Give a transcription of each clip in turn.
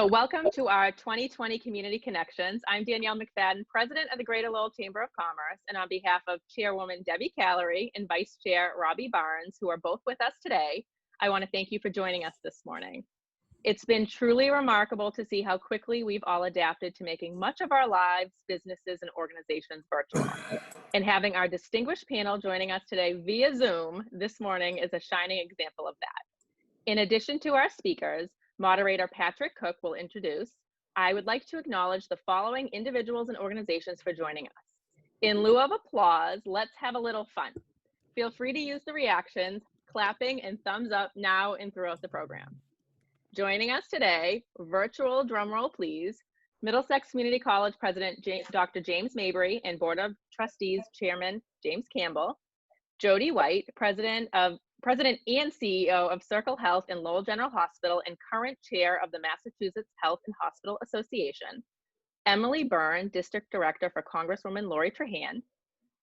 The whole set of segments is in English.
So welcome to our 2020 Community Connections. I'm Danielle McFadden, President of the Greater Lowell Chamber of Commerce, and on behalf of Chairwoman Debbie Callery and Vice Chair Robbie Barnes, who are both with us today, I want to thank you for joining us this morning. It's been truly remarkable to see how quickly we've all adapted to making much of our lives, businesses, and organizations virtual. And having our distinguished panel joining us today via Zoom this morning is a shining example of that. In addition to our speakers, moderator Patrick Cook will introduce. I would like to acknowledge the following individuals and organizations for joining us. In lieu of applause, let's have a little fun. Feel free to use the reactions, clapping and thumbs up now and throughout the program. Joining us today, virtual drumroll please, Middlesex Community College President Dr. James Mabry and Board of Trustees Chairman James Campbell, Jodi White, President and CEO of Circle Health and Lowell General Hospital and current chair of the Massachusetts Health and Hospital Association, Emily Byrne, District Director for Congresswoman Lori Trahan,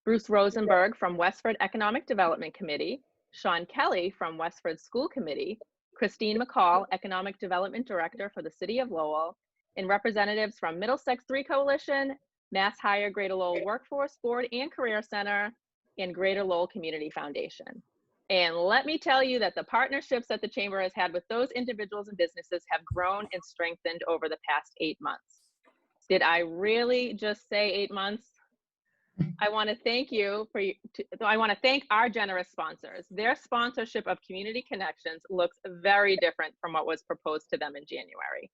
Bruce Rosenberg from Westford Economic Development Committee, Sean Kelly from Westford School Committee, Christine McCall, Economic Development Director for the City of Lowell, and representatives from Middlesex 3 Coalition, Mass Hire Greater Lowell Workforce Board and Career Center, and Greater Lowell Community Foundation. And let me tell you that the partnerships that the Chamber has had with those individuals and businesses have grown and strengthened over the past 8 months. Did I really just say 8 months? I want to thank I want to thank our generous sponsors. Their sponsorship of Community Connections looks very different from what was proposed to them in January.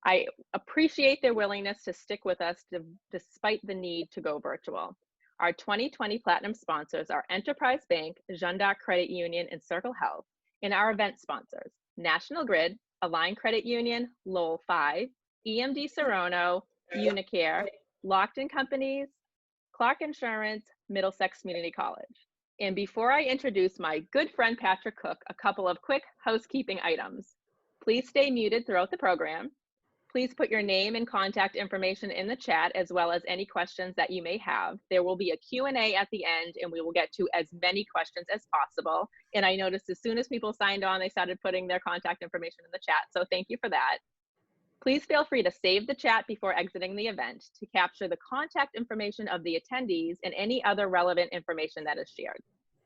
I appreciate their willingness to stick with us despite the need to go virtual. Our 2020 Platinum sponsors are Enterprise Bank, Jeanne Credit Union, and Circle Health, and our event sponsors, National Grid, Align Credit Union, Lowell Five, EMD Serono, UniCare, Lockton Companies, Clark Insurance, Middlesex Community College. And before I introduce my good friend Patrick Cook, a couple of quick housekeeping items. Please stay muted throughout the program. Please put your name and contact information in the chat, as well as any questions that you may have. There will be a Q&A at the end, and we will get to as many questions as possible. And I noticed as soon as people signed on, they started putting their contact information in the chat. So thank you for that. Please feel free to save the chat before exiting the event to capture the contact information of the attendees and any other relevant information that is shared.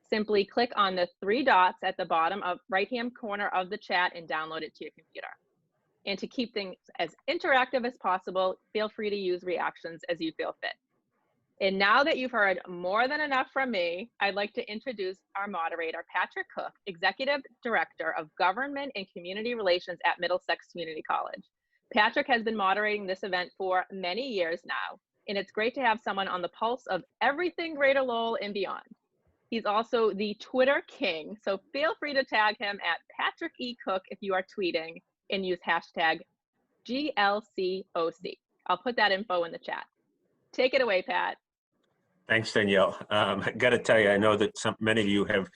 Simply click on the 3 dots at the bottom of right-hand corner of the chat and download it to your computer. And to keep things as interactive as possible, feel free to use reactions as you feel fit. And now that you've heard more than enough from me, I'd like to introduce our moderator, Patrick Cook, Executive Director of Government and Community Relations at Middlesex Community College. Patrick has been moderating this event for many years now, and it's great to have someone on the pulse of everything Greater Lowell and beyond. He's also the Twitter king, so feel free to tag him at Patrick E. Cook if you are tweeting, and use hashtag GLCOC. I'll put that info in the chat. Take it away, Pat. Thanks, Danielle. I got to tell you, I know that many of you have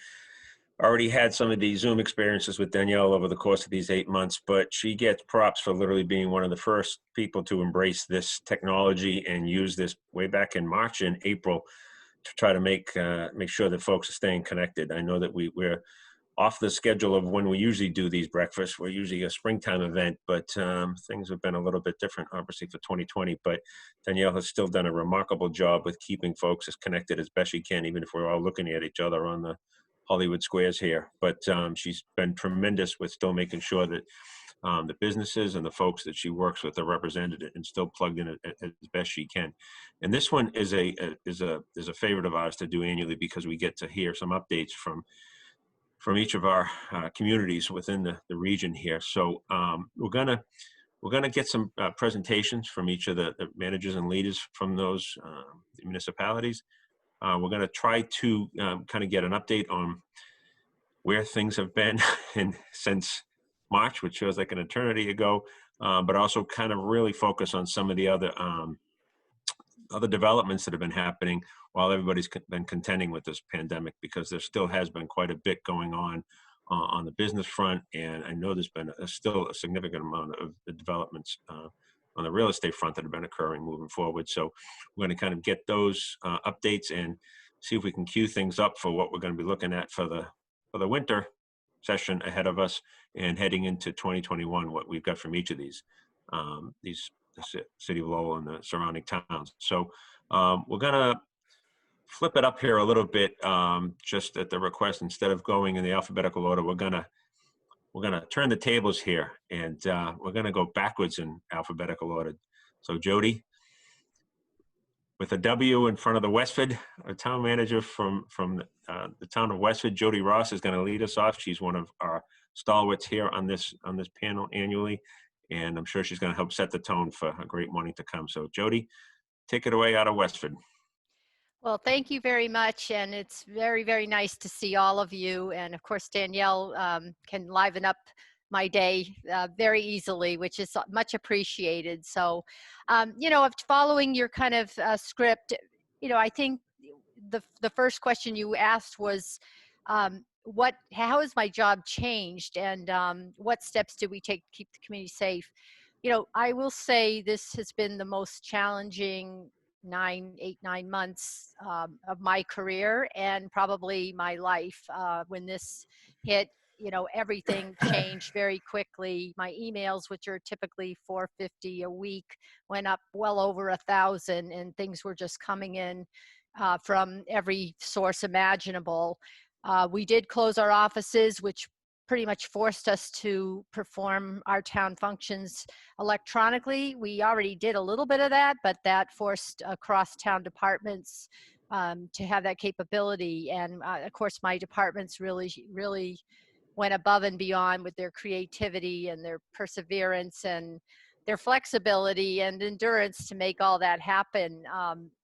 already had some of these Zoom experiences with Danielle over the course of these 8 months, but she gets props for literally being one of the first people to embrace this technology and use this way back in March and April to try to make sure that folks are staying connected. I know that we're off the schedule of when we usually do these breakfasts. We're usually a springtime event, but things have been a little bit different, obviously, for 2020. But Danielle has still done a remarkable job with keeping folks as connected as best she can, even if we're all looking at each other on the Hollywood squares here. But she's been tremendous with still making sure that the businesses and the folks that she works with are represented and still plugged in as best she can. And this one is a favorite of ours to do annually because we get to hear some updates from each of our communities within the region here. So we're gonna get some presentations from each of the managers and leaders from those municipalities. We're gonna try to kind of get an update on where things have been since March, which feels like an eternity ago, but also kind of really focus on some of the other developments that have been happening while everybody's been contending with this pandemic, because there still has been quite a bit going on the business front, and I know there's been still a significant amount of the developments on the real estate front that have been occurring moving forward. So we're going to kind of get those updates and see if we can cue things up for what we're going to be looking at for the winter session ahead of us and heading into 2021, what we've got from each of these. the city of Lowell and the surrounding towns. So we're going to flip it up here a little bit, just at the request. Instead of going in the alphabetical order, we're gonna turn the tables here, and we're gonna go backwards in alphabetical order. So Jodi, with a W in front of the Westford, our town manager from the town of Westford, Jodi Ross, is going to lead us off. She's one of our stalwarts here on this panel annually, and I'm sure she's going to help set the tone for a great morning to come. So Jodi, take it away out of Westford. Well, thank you very much, and it's very, very nice to see all of you. And of course, Danielle can liven up my day very easily, which is much appreciated. So, following your kind of script, I think the first question you asked was, how has my job changed, and what steps did we take to keep the community safe? I will say this has been the most challenging 9 months of my career and probably my life. When this hit, everything changed very quickly. My emails, which are typically 450 a week, went up well over 1,000, and things were just coming in from every source imaginable. We did close our offices, which pretty much forced us to perform our town functions electronically. We already did a little bit of that, but that forced across town departments to have that capability. And of course, my departments really went above and beyond with their creativity and their perseverance and their flexibility and endurance to make all that happen.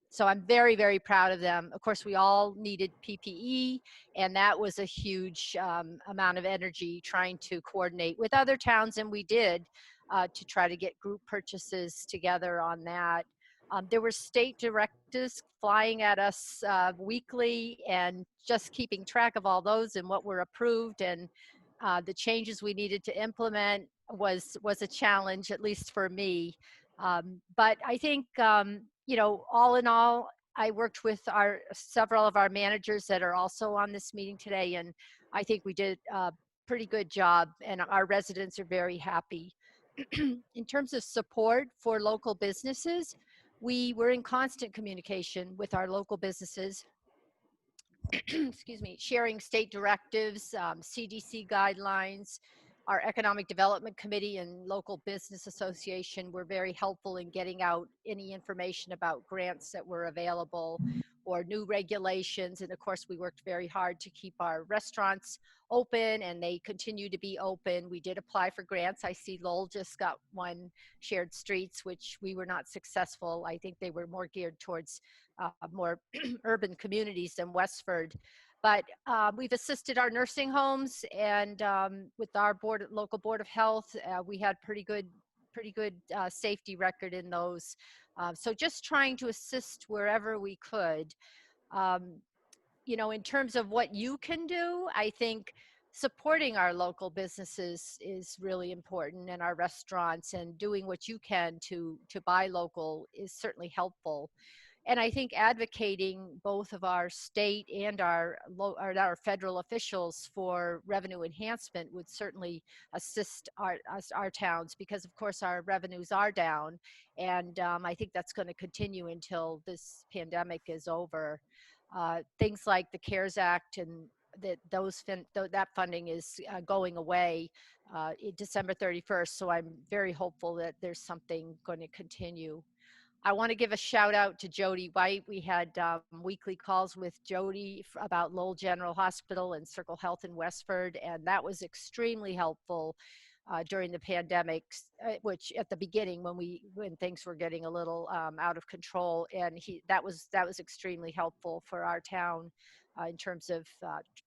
So I'm very, very proud of them. Of course, we all needed PPE, and that was a huge amount of energy trying to coordinate with other towns, and we did to try to get group purchases together on that. There were state directives flying at us weekly, and just keeping track of all those and what were approved and the changes we needed to implement was a challenge, at least for me. But I think, all in all, I worked with several of our managers that are also on this meeting today, and I think we did a pretty good job, and our residents are very happy. In terms of support for local businesses, we were in constant communication with our local businesses, excuse me, sharing state directives, CDC guidelines. Our Economic Development Committee and local business association were very helpful in getting out any information about grants that were available or new regulations. And of course, we worked very hard to keep our restaurants open, and they continue to be open. We did apply for grants. I see Lowell just got one, shared streets, which we were not successful. I think they were more geared towards more urban communities than Westford. But we've assisted our nursing homes, and with our local board of health, we had pretty good safety record in those. So just trying to assist wherever we could. In terms of what you can do, I think supporting our local businesses is really important, and our restaurants, and doing what you can to buy local is certainly helpful. And I think advocating both of our state and our federal officials for revenue enhancement would certainly assist our towns, because of course our revenues are down, and I think that's going to continue until this pandemic is over. Things like the CARES Act and that funding is going away December 31st. So I'm very hopeful that there's something going to continue. I want to give a shout out to Jodi White. We had weekly calls with Jodi about Lowell General Hospital and Circle Health in Westford, and that was extremely helpful during the pandemic, which at the beginning when things were getting a little out of control, and that was extremely helpful for our town in terms of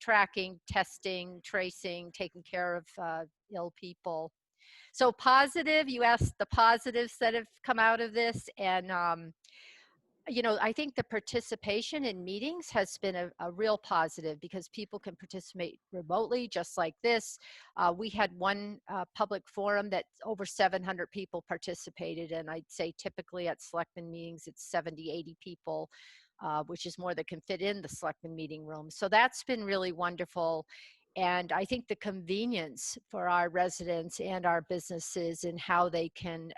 tracking, testing, tracing, taking care of ill people. So positive, you asked the positives that have come out of this. And, I think the participation in meetings has been a real positive, because people can participate remotely just like this. We had one public forum that over 700 people participated. And I'd say typically at selectmen meetings, it's 70, 80 people, which is more than can fit in the selectmen meeting room. So that's been really wonderful. And I think the convenience for our residents and our businesses and how they can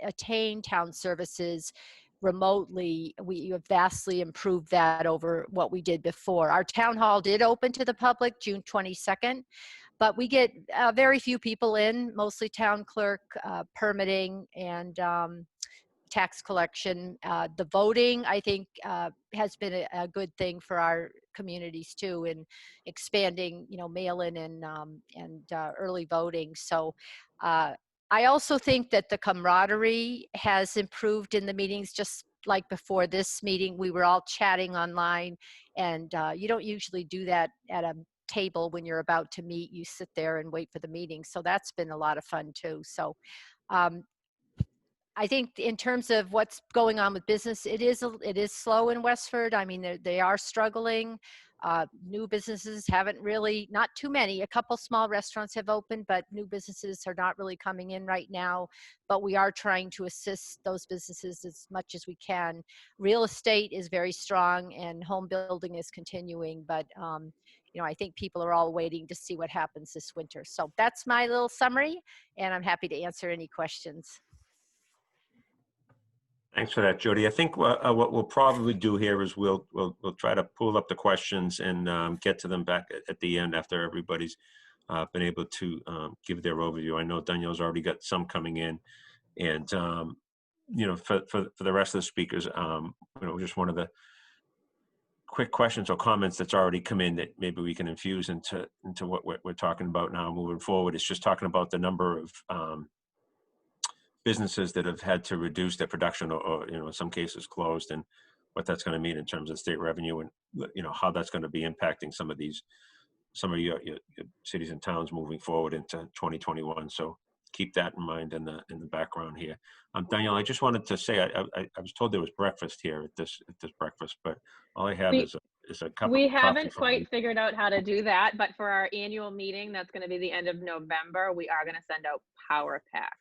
attain town services remotely, we have vastly improved that over what we did before. Our town hall did open to the public June 22nd, but we get very few people in, mostly town clerk, permitting, and tax collection. The voting, I think, has been a good thing for our communities too, in expanding, mail-in and early voting. So I also think that the camaraderie has improved in the meetings. Just like before this meeting, we were all chatting online, and you don't usually do that at a table when you're about to meet. You sit there and wait for the meeting. So that's been a lot of fun too. So I think in terms of what's going on with business, it is slow in Westford. I mean, they are struggling. New businesses haven't really, not too many. A couple small restaurants have opened, but new businesses are not really coming in right now. But we are trying to assist those businesses as much as we can. Real estate is very strong, and home building is continuing. But I think people are all waiting to see what happens this winter. So that's my little summary, and I'm happy to answer any questions. Thanks for that, Jodi. I think what we'll probably do here is we'll try to pull up the questions and get to them back at the end after everybody's been able to give their overview. I know Danielle's already got some coming in, and for the rest of the speakers, just one of the quick questions or comments that's already come in that maybe we can infuse into what we're talking about now moving forward. It's just talking about the number of businesses that have had to reduce their production or in some cases closed, and what that's going to mean in terms of state revenue, and how that's going to be impacting some of your cities and towns moving forward into 2021. So keep that in mind in the background here. Danielle, I just wanted to say I was told there was breakfast here at this breakfast, but all I have is a cup we of coffee. haven't quite figured out how to do that, but for our annual meeting that's going to be the end of November, we are going to send out power packs.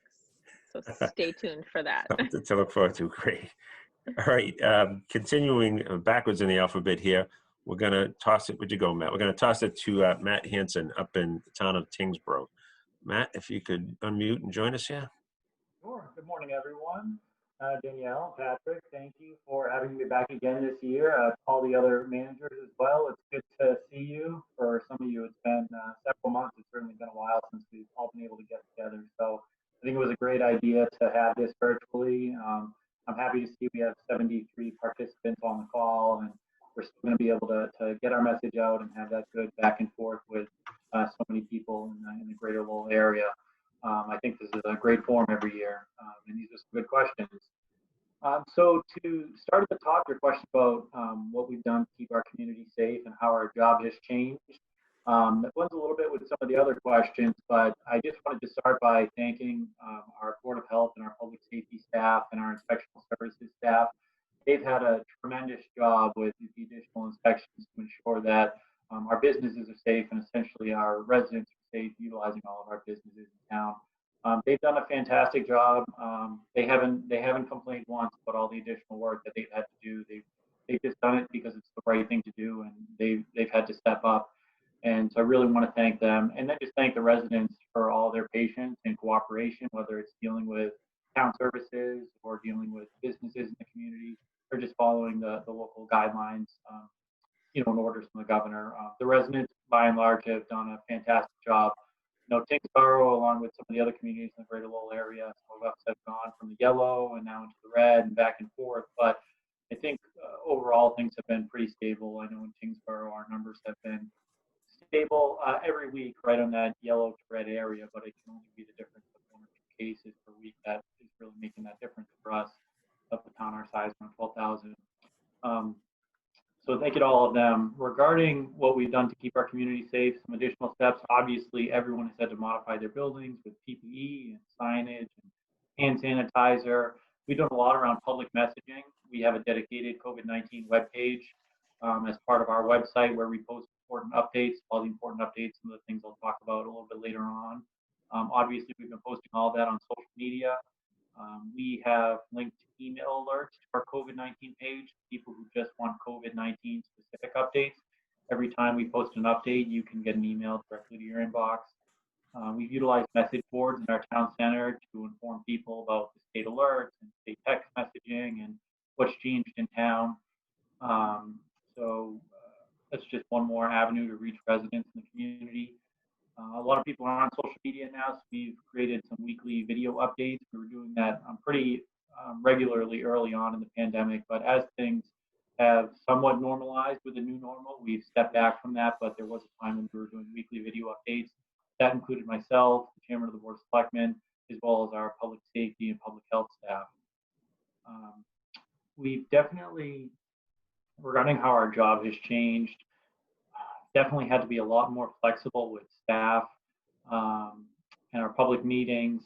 So stay tuned for that. Something to look forward to. Great. All right. Continuing backwards in the alphabet here, we're going to toss it. Where'd you go, Matt? We're going to toss it to Matt Hanson up in the town of Tyngsborough. Matt, if you could unmute and join us here. Sure. Good morning, everyone. Danielle, Patrick, thank you for having me back again this year. All the other managers as well. It's good to see you. For some of you, it's been several months. It's certainly been a while since we've all been able to get together. So I think it was a great idea to have this virtually. I'm happy to see we have 73 participants on the call, and we're still going to be able to get our message out and have that good back and forth with so many people in the greater Lowell area. I think this is a great forum every year, and these are some good questions. So to start at the top, your question about what we've done to keep our community safe and how our job has changed. That blends a little bit with some of the other questions, but I just wanted to start by thanking our Board of Health and our public safety staff and our inspectional services staff. They've had a tremendous job with the additional inspections to ensure that our businesses are safe and essentially our residents are safe utilizing all of our businesses in town. They've done a fantastic job. They haven't complained once about all the additional work that they've had to do. They've just done it because it's the right thing to do, and they've had to step up. And so I really want to thank them, and then just thank the residents for all their patience and cooperation, whether it's dealing with town services or dealing with businesses in the community, or just following the local guidelines, and orders from the governor. The residents, by and large, have done a fantastic job. Tyngsborough, along with some of the other communities in the greater Lowell area, some of us have gone from the yellow and now into the red and back and forth. But I think overall things have been pretty stable. I know in Tyngsborough our numbers have been stable every week, right on that yellow to red area, but it can only be the difference of 1 or 2 cases per week that is really making that difference for us up the town our size, around 12,000. So thank you to all of them. Regarding what we've done to keep our community safe, some additional steps. Obviously, everyone has had to modify their buildings with PPE and signage and hand sanitizer. We've done a lot around public messaging. We have a dedicated COVID-19 webpage as part of our website where we post important updates, all the important updates, some of the things I'll talk about a little bit later on. Obviously, we've been posting all that on social media. We have linked email alerts to our COVID-19 page, people who just want COVID-19 specific updates. every time we post an update, you can get an email directly to your inbox. We've utilized message boards in our town center to inform people about the state alerts and state text messaging and what's changed in town. So that's just one more avenue to reach residents in the community. A lot of people are on social media now, so we've created some weekly video updates. We were doing that pretty regularly early on in the pandemic, but as things have somewhat normalized with the new normal, we've stepped back from that, but there was a time when we were doing weekly video updates. That included myself, the chairman of the Board of Selectmen, as well as our public safety and public health staff. We've definitely, regarding how our job has changed, definitely had to be a lot more flexible with staff and our public meetings.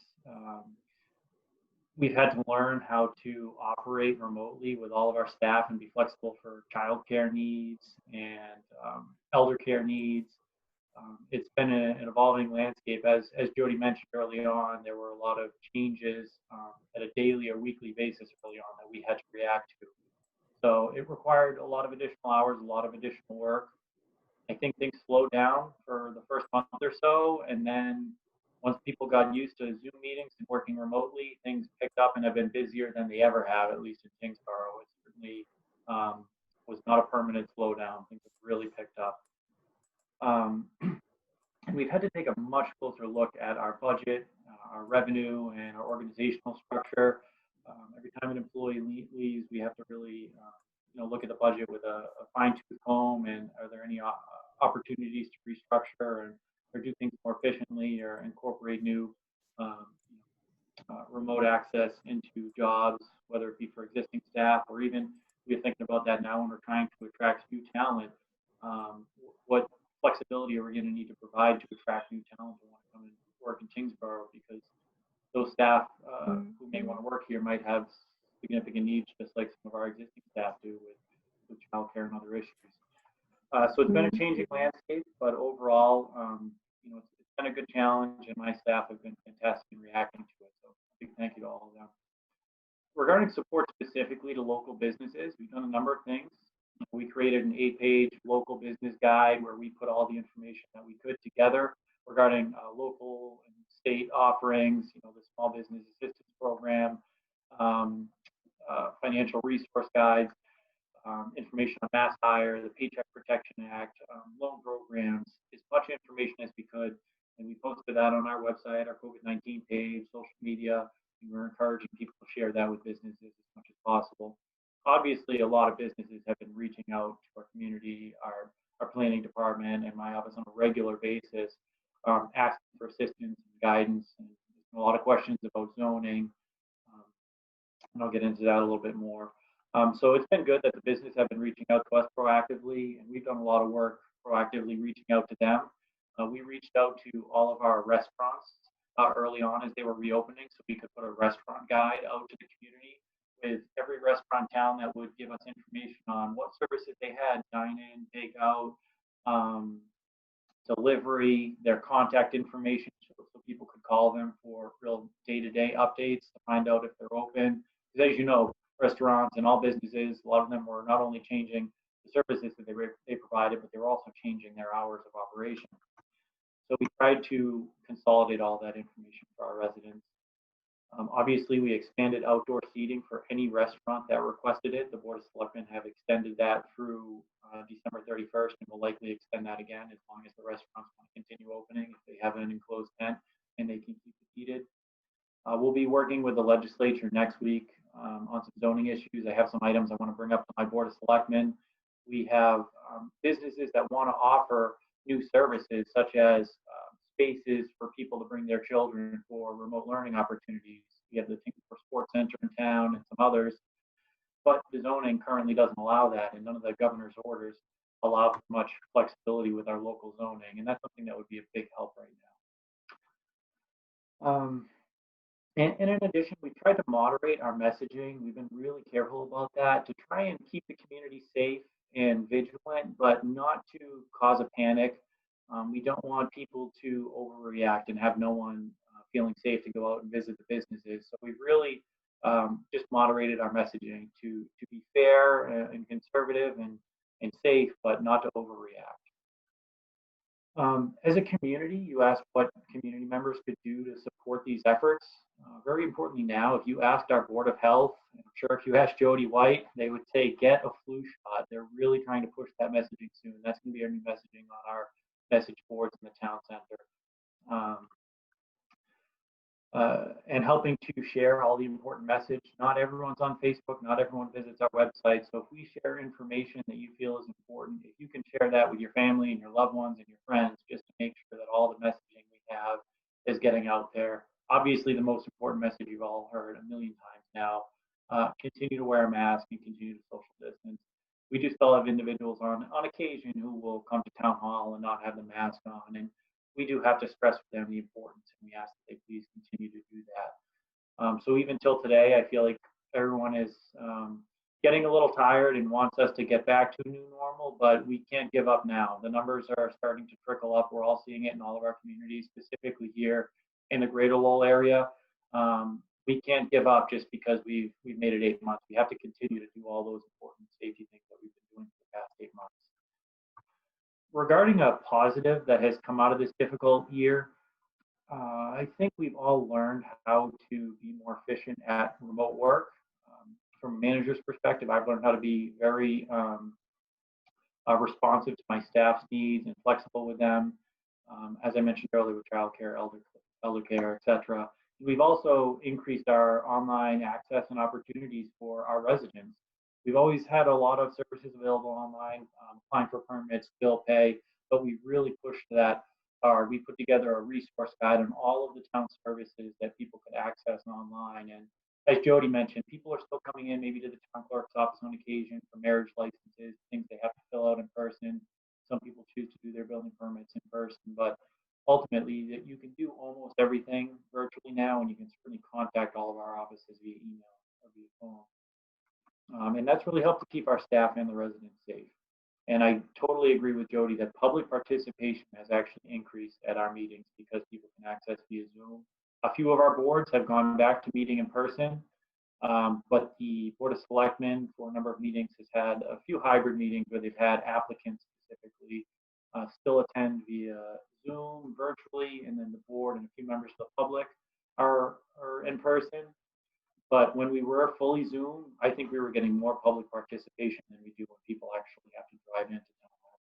We've had to learn how to operate remotely with all of our staff and be flexible for childcare needs and elder care needs. It's been an evolving landscape. As Jodi mentioned early on, there were a lot of changes at a daily or weekly basis early on that we had to react to. So it required a lot of additional hours, a lot of additional work. I think things slowed down for the first month or so, and then once people got used to Zoom meetings and working remotely, things picked up and have been busier than they ever have, at least in Tyngsborough. It certainly was not a permanent slowdown. Things have really picked up. And we've had to take a much closer look at our budget, our revenue, and our organizational structure. Every time an employee leaves, we have to really look at the budget with a fine-tooth comb, and are there any opportunities to restructure or do things more efficiently or incorporate new remote access into jobs, whether it be for existing staff or even we're thinking about that now when we're trying to attract new talent. What flexibility are we going to need to provide to attract new talent who want to come and work in Tyngsborough, because those staff who may want to work here might have significant needs, just like some of our existing staff do with childcare and other issues. So it's been a changing landscape, but overall, it's been a good challenge, and my staff have been fantastic in reacting to it. So a big thank you to all of them. Regarding support specifically to local businesses, we've done a number of things. We created an 8-page local business guide where we put all the information that we could together regarding local and state offerings, the Small Business Assistance Program, financial resource guides, information on mass hire, the Paycheck Protection Act, loan programs, as much information as we could. And we posted that on our website, our COVID-19 page, social media, and we're encouraging people to share that with businesses as much as possible. Obviously, a lot of businesses have been reaching out to our community, our planning department, and my office on a regular basis, asking for assistance and guidance, and a lot of questions about zoning, and I'll get into that a little bit more. So it's been good that the business have been reaching out to us proactively, and we've done a lot of work proactively reaching out to them. We reached out to all of our restaurants early on as they were reopening, so we could put a restaurant guide out to the community with every restaurant town that would give us information on what services they had, dine-in, take-out, delivery, their contact information, so people could call them for real day-to-day updates to find out if they're open. Because as you know, restaurants and all businesses, a lot of them were not only changing the services that they provided, but they were also changing their hours of operation. So we tried to consolidate all that information for our residents. Obviously, we expanded outdoor seating for any restaurant that requested it. The Board of Selectmen have extended that through December 31st, and will likely extend that again as long as the restaurants want to continue opening, if they have an enclosed tent and they can keep it heated. We'll be working with the legislature next week on some zoning issues. I have some items I want to bring up to my Board of Selectmen. We have businesses that want to offer new services, such as spaces for people to bring their children for remote learning opportunities. We have the Tyngsborough Sports Center in town and some others, but the zoning currently doesn't allow that, and none of the governor's orders allow for much flexibility with our local zoning, and that's something that would be a big help right now. And in addition, we tried to moderate our messaging. We've been really careful about that to try and keep the community safe and vigilant, but not to cause a panic. We don't want people to overreact and have no one feeling safe to go out and visit the businesses. So we've really just moderated our messaging to be fair and conservative and safe, but not to overreact. As a community, you asked what community members could do to support these efforts. Very importantly now, if you asked our Board of Health, and I'm sure if you asked Jodi White, they would say get a flu shot. They're really trying to push that messaging soon. That's going to be our new messaging on our message boards in the town center. And helping to share all the important message. Not everyone's on Facebook, not everyone visits our website. So if we share information that you feel is important, if you can share that with your family and your loved ones and your friends, just to make sure that all the messaging we have is getting out there. Obviously, the most important message you've all heard a million times now, continue to wear a mask and continue to social distance. We do still have individuals on occasion who will come to town hall and not have the mask on, and we do have to stress with them the importance, and we ask that they please continue to do that. So even till today, I feel like everyone is getting a little tired and wants us to get back to a new normal, but we can't give up now. The numbers are starting to trickle up. We're all seeing it in all of our communities, specifically here in the Greater Lowell area. We can't give up just because we've made it 8 months. We have to continue to do all those important safety things that we've been doing for the past 8 months. Regarding a positive that has come out of this difficult year, I think we've all learned how to be more efficient at remote work. From a manager's perspective, I've learned how to be very responsive to my staff's needs and flexible with them. As I mentioned earlier, with childcare, elder care, etc. We've also increased our online access and opportunities for our residents. We've always had a lot of services available online, applying for permits, bill pay, but we really pushed that. We put together a resource guide on all of the town services that people could access online. And as Jodi mentioned, people are still coming in maybe to the town clerk's office on occasion for marriage licenses, things they have to fill out in person. Some people choose to do their building permits in person, but ultimately you can do almost everything virtually now, and you can certainly contact all of our offices via email or via phone. And that's really helped to keep our staff and the residents safe. And I totally agree with Jodi that public participation has actually increased at our meetings because people can access via Zoom. A few of our boards have gone back to meeting in person, but the Board of Selectmen for a number of meetings has had a few hybrid meetings where they've had applicants specifically still attend via Zoom virtually, and then the board and a few members of the public are in person. But when we were fully Zoom, I think we were getting more public participation than we do when people actually have to drive into town hall.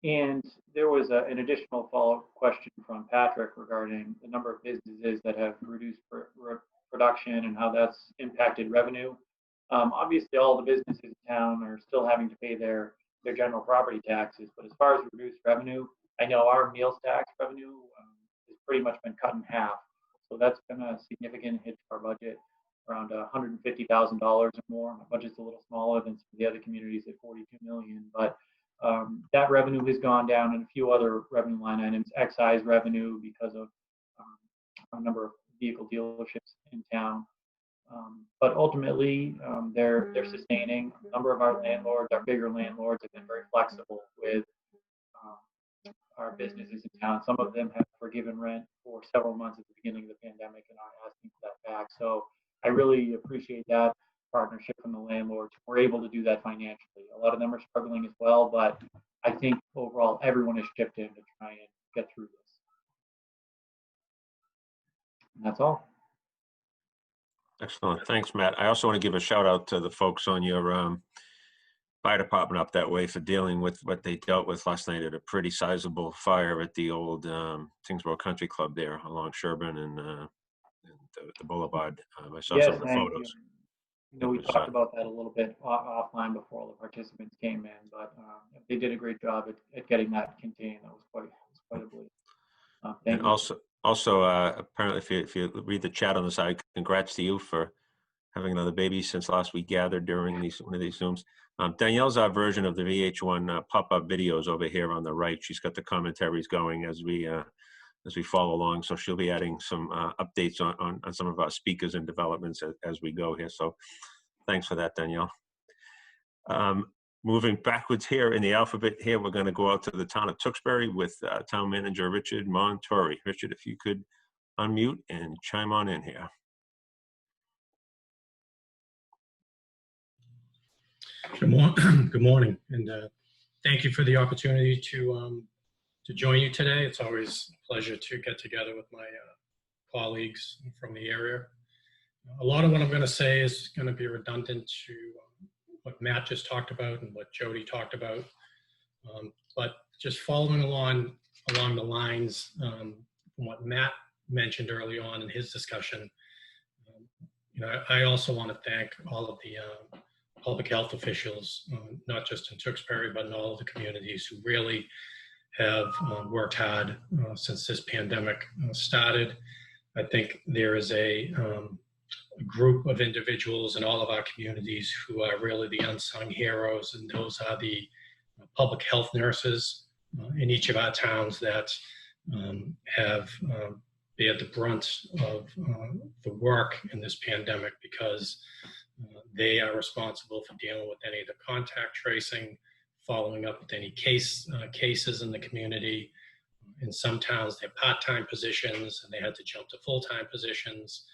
And there was an additional follow-up question from Patrick regarding the number of businesses that have reduced production and how that's impacted revenue. Obviously, all the businesses in town are still having to pay their general property taxes, but as far as reduced revenue, I know our meals tax revenue has pretty much been cut in half. So that's been a significant hit to our budget, around $150,000 or more. My budget's a little smaller than some of the other communities at $42 million, but that revenue has gone down, and a few other revenue line items, excise revenue because of a number of vehicle dealerships in town. But ultimately, they're sustaining. A number of our landlords, our bigger landlords, have been very flexible with our businesses in town. Some of them have forgiven rent for several months at the beginning of the pandemic and are asking for that back. So I really appreciate that partnership from the landlords. We're able to do that financially. A lot of them are struggling as well, but I think overall everyone has chipped in to try and get through this. And that's all. Excellent. Thanks, Matt. I also want to give a shout out to the folks on your fire department up that way for dealing with what they dealt with last night at a pretty sizable fire at the old Tyngsborough Country Club there along Sherburne and the Boulevard. I saw some of the photos. You know, we talked about that a little bit offline before all the participants came in, but they did a great job at getting that contained. That was quite a bleed. And also, apparently, if you read the chat on the side, congrats to you for having another baby since last we gathered during one of these Zooms. Danielle's our version of the VH1 pop-up videos over here on the right. She's got the commentaries going as we follow along. So she'll be adding some updates on some of our speakers and developments as we go here. So thanks for that, Danielle. Moving backwards here in the alphabet here, we're going to go out to the town of Tewksbury with Town Manager Richard Montuori. Richard, if you could unmute and chime on in here. Good morning, and thank you for the opportunity to join you today. It's always a pleasure to get together with my colleagues from the area. A lot of what I'm going to say is going to be redundant to what Matt just talked about and what Jodi talked about. But just following along the lines from what Matt mentioned early on in his discussion, I also want to thank all of the public health officials, not just in Tewksbury, but in all of the communities who really have worked hard since this pandemic started. I think there is a group of individuals in all of our communities who are really the unsung heroes, and those are the public health nurses in each of our towns that have bared the brunt of the work in this pandemic, because they are responsible for dealing with any of the contact tracing, following up with any cases in the community. In some towns, they're part-time positions and they had to jump to full-time positions.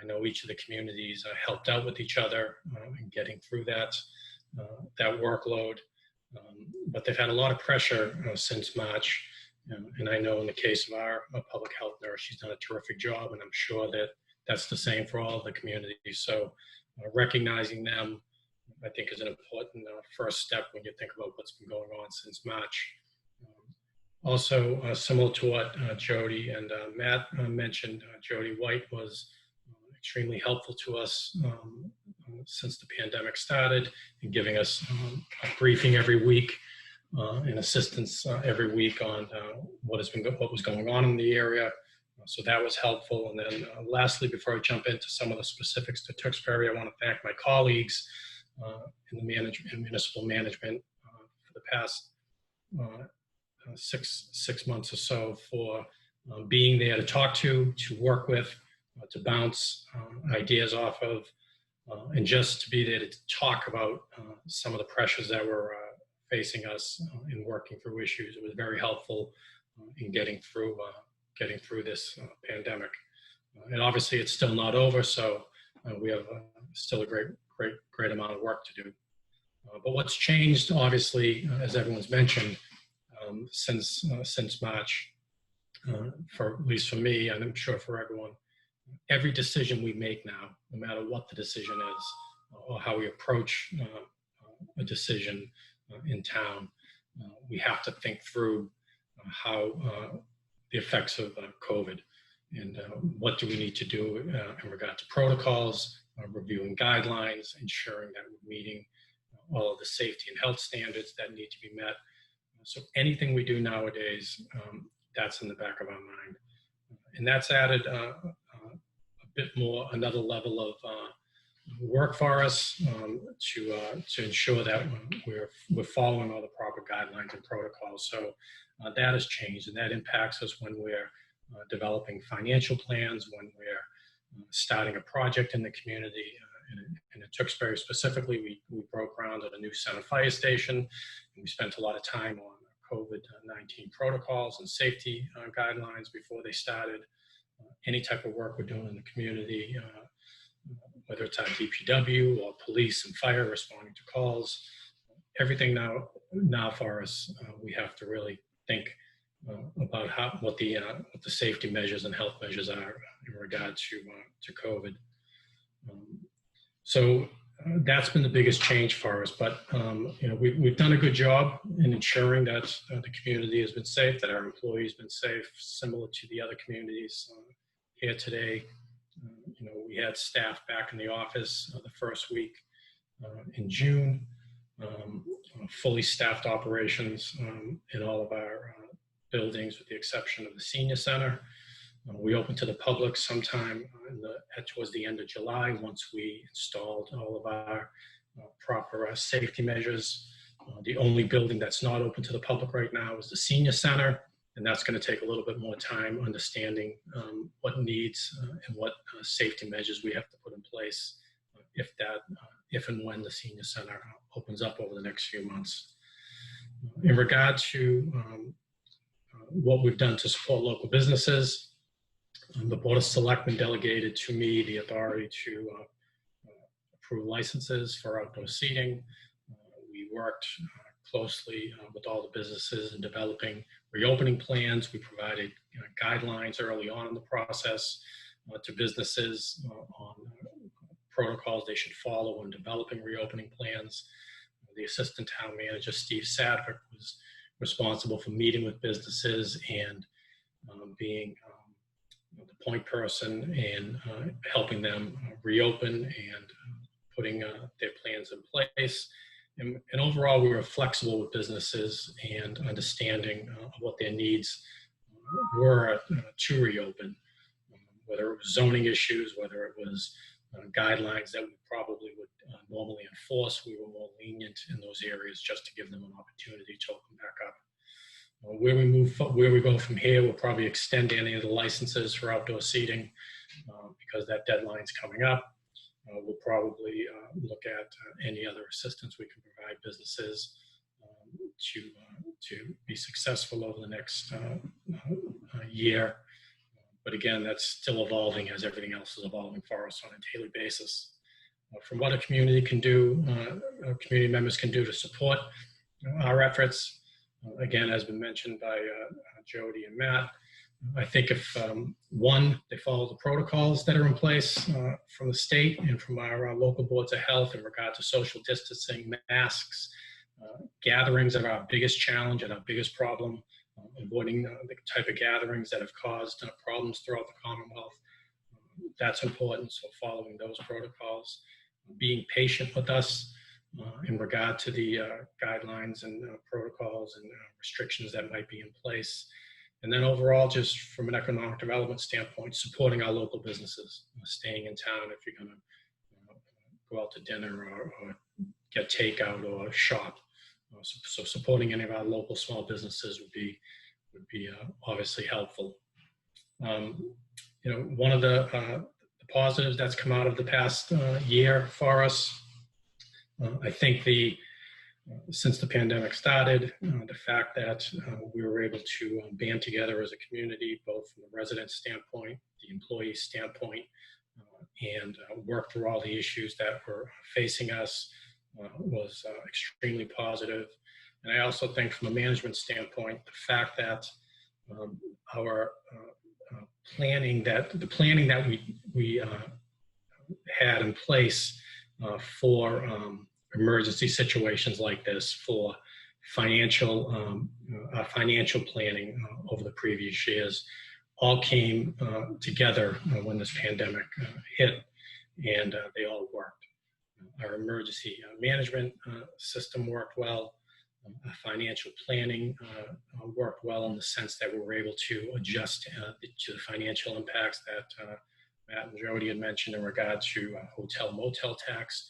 I know each of the communities helped out with each other in getting through that workload. But they've had a lot of pressure since March. And I know in the case of our public health nurse, she's done a terrific job, and I'm sure that that's the same for all of the communities. So recognizing them, I think, is an important first step when you think about what's been going on since March. Also, similar to what Jodi and Matt mentioned, Jodi White was extremely helpful to us since the pandemic started, in giving us a briefing every week and assistance every week on what was going on in the area. So that was helpful. And then lastly, before I jump into some of the specifics to Tewksbury, I want to thank my colleagues in municipal management for the past 6 months or so for being there to talk to work with, to bounce ideas off of, and just to be there to talk about some of the pressures that were facing us in working through issues. It was very helpful in getting through this pandemic. And obviously it's still not over, so we have still a great amount of work to do. But what's changed, obviously, as everyone's mentioned, since March, at least for me, and I'm sure for everyone, every decision we make now, no matter what the decision is or how we approach a decision in town, we have to think through how the effects of COVID and what do we need to do in regard to protocols, reviewing guidelines, ensuring that we're meeting all of the safety and health standards that need to be met. So anything we do nowadays, that's in the back of our mind. And that's added a bit more, another level of work for us to ensure that we're following all the proper guidelines and protocols. So that has changed, and that impacts us when we're developing financial plans, when we're starting a project in the community. In Tewksbury specifically, we broke ground at a new center fire station, and we spent a lot of time on COVID-19 protocols and safety guidelines before they started. Any type of work we're doing in the community, whether it's our DPW or police and fire responding to calls, everything now for us, we have to really think about what the safety measures and health measures are in regard to COVID. So that's been the biggest change for us. But we've done a good job in ensuring that the community has been safe, that our employees have been safe, similar to the other communities here today. We had staff back in the office the first week in June, fully staffed operations in all of our buildings, with the exception of the senior center. We opened to the public sometime towards the end of July, once we installed all of our proper safety measures. The only building that's not open to the public right now is the senior center, and that's going to take a little bit more time understanding what needs and what safety measures we have to put in place if and when the senior center opens up over the next few months. In regard to what we've done to support local businesses, the Board of Selectmen delegated to me the authority to approve licenses for outdoor seating. We worked closely with all the businesses in developing reopening plans. We provided guidelines early on in the process to businesses on protocols they should follow when developing reopening plans. The assistant town manager, Steve Sadvick, was responsible for meeting with businesses and being the point person and helping them reopen and putting their plans in place. And overall, we were flexible with businesses and understanding what their needs were to reopen, whether it was zoning issues, whether it was guidelines that we probably would normally enforce. We were more lenient in those areas just to give them an opportunity to open back up. Where we go from here, we'll probably extend any of the licenses for outdoor seating because that deadline's coming up. We'll probably look at any other assistance we can provide businesses to be successful over the next year. But again, that's still evolving as everything else is evolving for us on a daily basis. From what a community can do, community members can do to support our efforts, again, has been mentioned by Jodi and Matt. I think if, one, they follow the protocols that are in place from the state and from our local boards of health in regard to social distancing, masks, gatherings are our biggest challenge and our biggest problem, avoiding the type of gatherings that have caused problems throughout the Commonwealth. That's important, so following those protocols, being patient with us in regard to the guidelines and protocols and restrictions that might be in place. And then overall, just from an economic development standpoint, supporting our local businesses, staying in town if you're gonna go out to dinner or get takeout or shop. So supporting any of our local small businesses would be obviously helpful. One of the positives that's come out of the past year for us, I think since the pandemic started, the fact that we were able to band together as a community, both from the resident standpoint, the employee standpoint, and work through all the issues that were facing us was extremely positive. And I also think from a management standpoint, the fact that our planning that we had in place for emergency situations like this, for financial planning over the previous years, all came together when this pandemic hit, and they all worked. Our emergency management system worked well. Financial planning worked well in the sense that we were able to adjust to the financial impacts that Matt and Jodi had mentioned in regard to hotel motel tax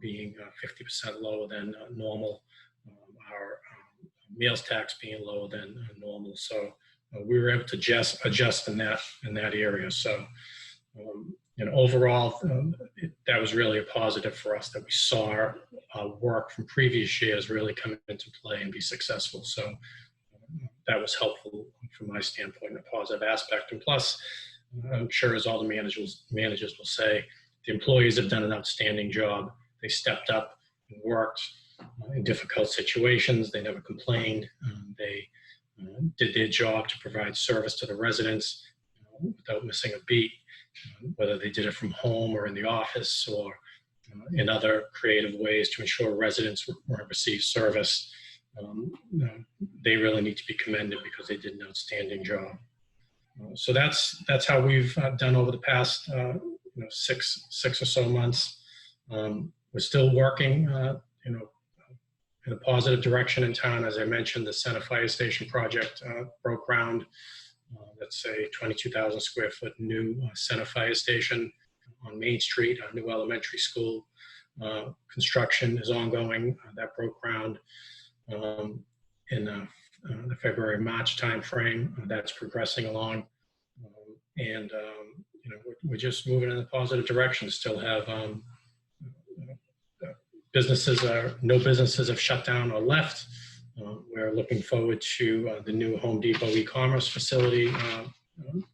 being 50% lower than normal, our meals tax being lower than normal. So we were able to adjust in that area. So overall, that was really a positive for us that we saw our work from previous years really come into play and be successful. So that was helpful from my standpoint, a positive aspect. And plus, I'm sure as all the managers will say, the employees have done an outstanding job. They stepped up and worked in difficult situations. They never complained. They did their job to provide service to the residents without missing a beat, whether they did it from home or in the office or in other creative ways to ensure residents receive service. They really need to be commended because they did an outstanding job. So that's how we've done over the past six or so months. We're still working in a positive direction in town. As I mentioned, the Center Fire Station project broke ground. That's a 22,000 square foot new Center Fire Station on Main Street, our new elementary school. Construction is ongoing. That broke ground in the February-March timeframe. That's progressing along. We're just moving in a positive direction. Still have no businesses have shut down or left. We're looking forward to the new Home Depot e-commerce facility.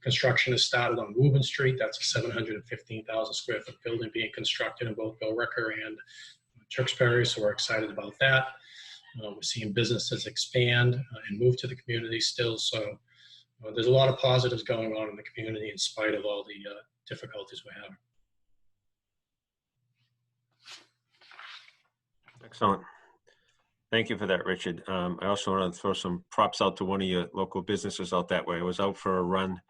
Construction has started on Woburn Street. That's a 715,000 square foot building being constructed in both Billerica and Tewksbury, so we're excited about that. We're seeing businesses expand and move to the community still. So there's a lot of positives going on in the community in spite of all the difficulties we're having. Excellent. Thank you for that, Richard. I also want to throw some props out to one of your local businesses out that way. I was out for a run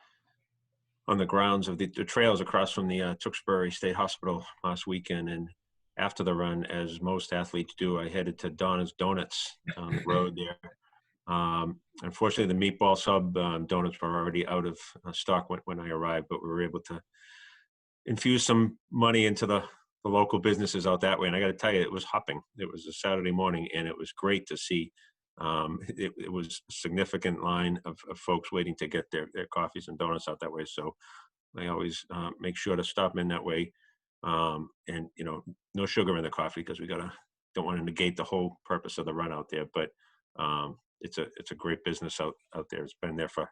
on the grounds of the trails across from the Tewksbury State Hospital last weekend. And after the run, as most athletes do, I headed to Donna's Donuts on the road there. Unfortunately, the meatball sub donuts were already out of stock when I arrived, but we were able to infuse some money into the local businesses out that way. And I got to tell you, it was hopping. It was a Saturday morning, and it was great to see. It was a significant line of folks waiting to get their coffees and donuts out that way. So I always make sure to stop in that way. And, you know, no sugar in the coffee because we don't want to negate the whole purpose of the run out there. But it's a great business out there. It's been there for a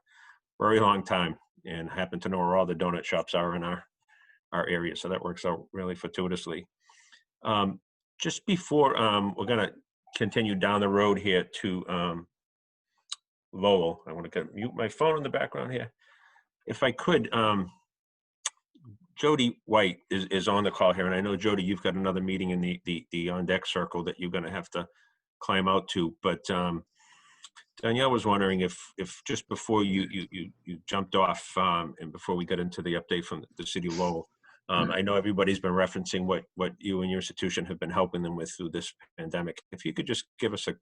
very long time, and happen to know where all the donut shops are in our area. So that works out really fortuitously. Just before we're going to continue down the road here to Lowell, I want to mute my phone in the background here. If I could, Jodi White is on the call here. And I know, Jodi, you've got another meeting in the on-deck circle that you're going to have to climb out to. But Danielle was wondering if just before you jumped off and before we got into the update from the city of Lowell, I know everybody's been referencing what you and your institution have been helping them with through this pandemic. If you could just give us a